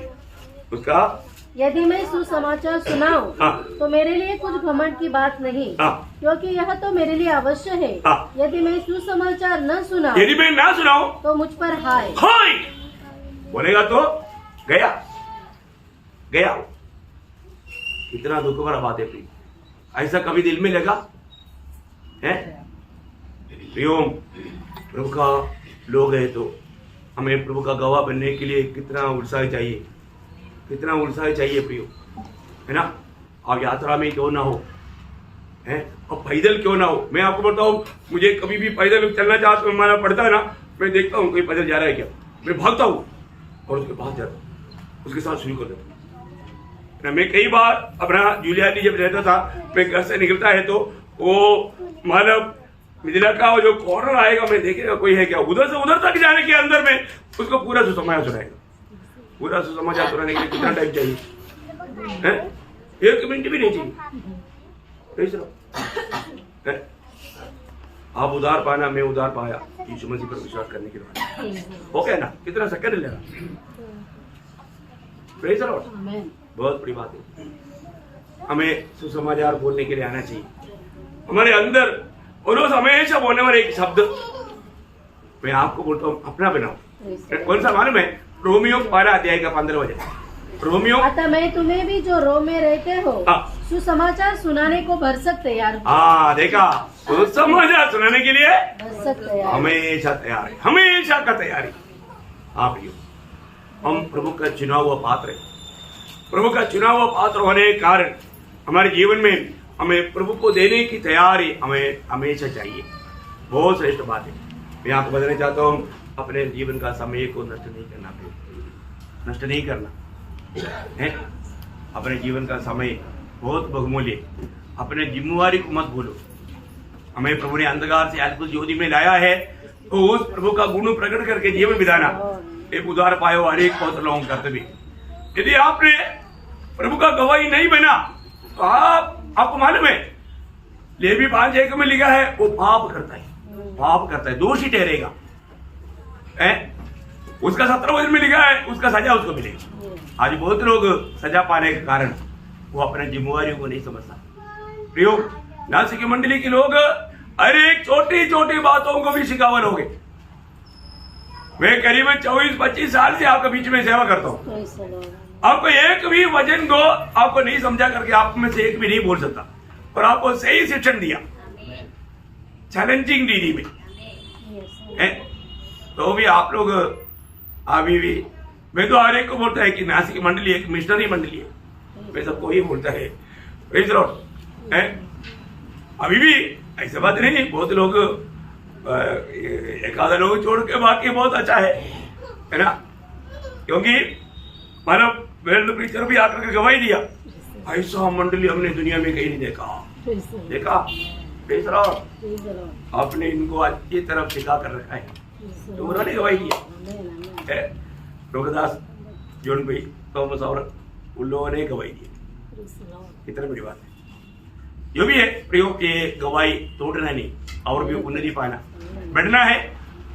उसका, यदि मैं सुसमाचार सुनाऊं तो मेरे लिए कुछ घमंड की बात नहीं, क्योंकि यह तो मेरे लिए अवश्य है। यदि मैं सुसमाचार न सुनाऊं, यदि मैं ना सुनाऊं तो मुझ पर हाय बोलेगा तो गया। इतना दुख भरा बात है प्रिय, ऐसा कभी दिल में लगा है? प्रियो, प्रभु का लोग है तो हमें प्रभु का गवाह बनने के लिए कितना उत्साह चाहिए, कितना उत्साह चाहिए प्रियो, है ना। आप यात्रा में क्यों ना हो, है, और पैदल क्यों ना हो। मैं आपको बताऊं, मुझे कभी भी पैदल चलना चाहता माना पड़ता है ना, मैं देखता हूँ कोई पैदल जा रहा है क्या, मैं भागता हूँ और उसके पास जाता हूँ, उसके साथ शुरू कर देता हूँ। मैं कई बार अपना जूलियानी जब रहता था, मैं घर से निकलता है तो वो मानव मिथिला का जो कॉर्नर आएगा, मैं देखेगा कोई है क्या, उधर से उधर तक जाने के अंदर में उसको पूरा सुसमाचार सुनाएगा। पूरा सुसमाचार सुनाने के लिए कितना टाइम चाहिए है? 1 मिनट भी नहीं चाहिए। आप उधार पाना, मैं उधार पाया, यीशु मसीह पर विश्वास करने के बाद हो गया ना, कितना सेकंड लेगा। प्रेज़ द लॉर्ड, बहुत बड़ी बात है। हमें सुसमाचार बोलने के लिए आना चाहिए हमारे अंदर, और रोज हमेशा बोलने वाले एक शब्द मैं आपको बोलता हूँ, अपना बनाओ। कौन सा मालूम है? रोमियो 12 अध्याय का 15 वचन। रोमियो, अतः मैं तुम्हें भी जो रोम में रहते हो सुसमाचार सुनाने को भरसक तैयार हूँ। हाँ देखा, सुसमाचार सुनाने के लिए भरसक तैयार, हमेशा तैयार है, हमेशा का तैयारी। हाँ प्रियो, हम प्रभु का चुना हुआ पात्र है। प्रभु का चुना हुआ पात्र होने के कारण हमारे जीवन में हमें प्रभु को देने की तैयारी हमें हमेशा चाहिए। बहुत श्रेष्ठ बात है। मैं आपको बताना चाहता हूँ, अपने जीवन का समय को नष्ट नहीं करना, नष्ट नहीं करना है। अपने जीवन का समय बहुत बहुमूल्य, अपने जिम्मेवारी को मत भूलो। हमें प्रभु ने अंधकार से अद्भुत ज्योति में लाया है, तो उस प्रभु का गुण प्रकट करके जीवन बिताना एक उदार पायो हर एक पौत्र लोगों का कर्तव्य। यदि आपने प्रभु का गवाही नहीं बना तो आपको मालूम है, लेवी 5:1 में लिखा है, वो पाप करता है, पाप करता है, दोषी ठहरेगा। उसका 17 वचन में लिखा है, उसका सजा उसको मिलेगी। आज बहुत लोग सजा पाने के कारण वो अपने जिम्मेवारियों को नहीं समझता। प्रियो, नासिक मंडली के लोग हर एक छोटी छोटी बातों को भी शिकावर हो गए। मैं करीबन 24-25 साल से आपके बीच में सेवा करता हूँ। आपको एक भी वचन को आपको नहीं समझा करके आप में से एक भी नहीं बोल सकता, और आपको सही शिक्षण दिया चैलेंजिंग दीदी में है। तो भी आप लोग अभी भी, मैं तो हर एक को बोलता है कि नासिक मंडली एक मिशनरी मंडली है, मैं सबको ही बोलता है। प्रेज़ द लॉर्ड है। अभी भी ऐसा बात नहीं, बहुत लोग एक आधा लोग छोड़ के बाकी बहुत अच्छा है ना, क्योंकि मानव वर्ल्ड प्रीचर भी आकर के गवाही दिया, ऐसा मंडली हमने दुनिया में कहीं नहीं देखा। प्रेज़ द लॉर्ड, आपने इनको अच्छी तरफ सिखा कर रखा है, तो उन्होंने गवाही दिया। रोगदास, जोन भाई, थॉमस और उन लोगों ने गवाही दी। कितनी बड़ी बात है। जो भी है प्रयोग, ये गवाही तोड़ना नहीं, और भी उन्नति पाना, बढ़ना है,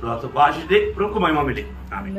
तो आप सबको आशीष दे, प्रभु को महिमा मिले। आमीन।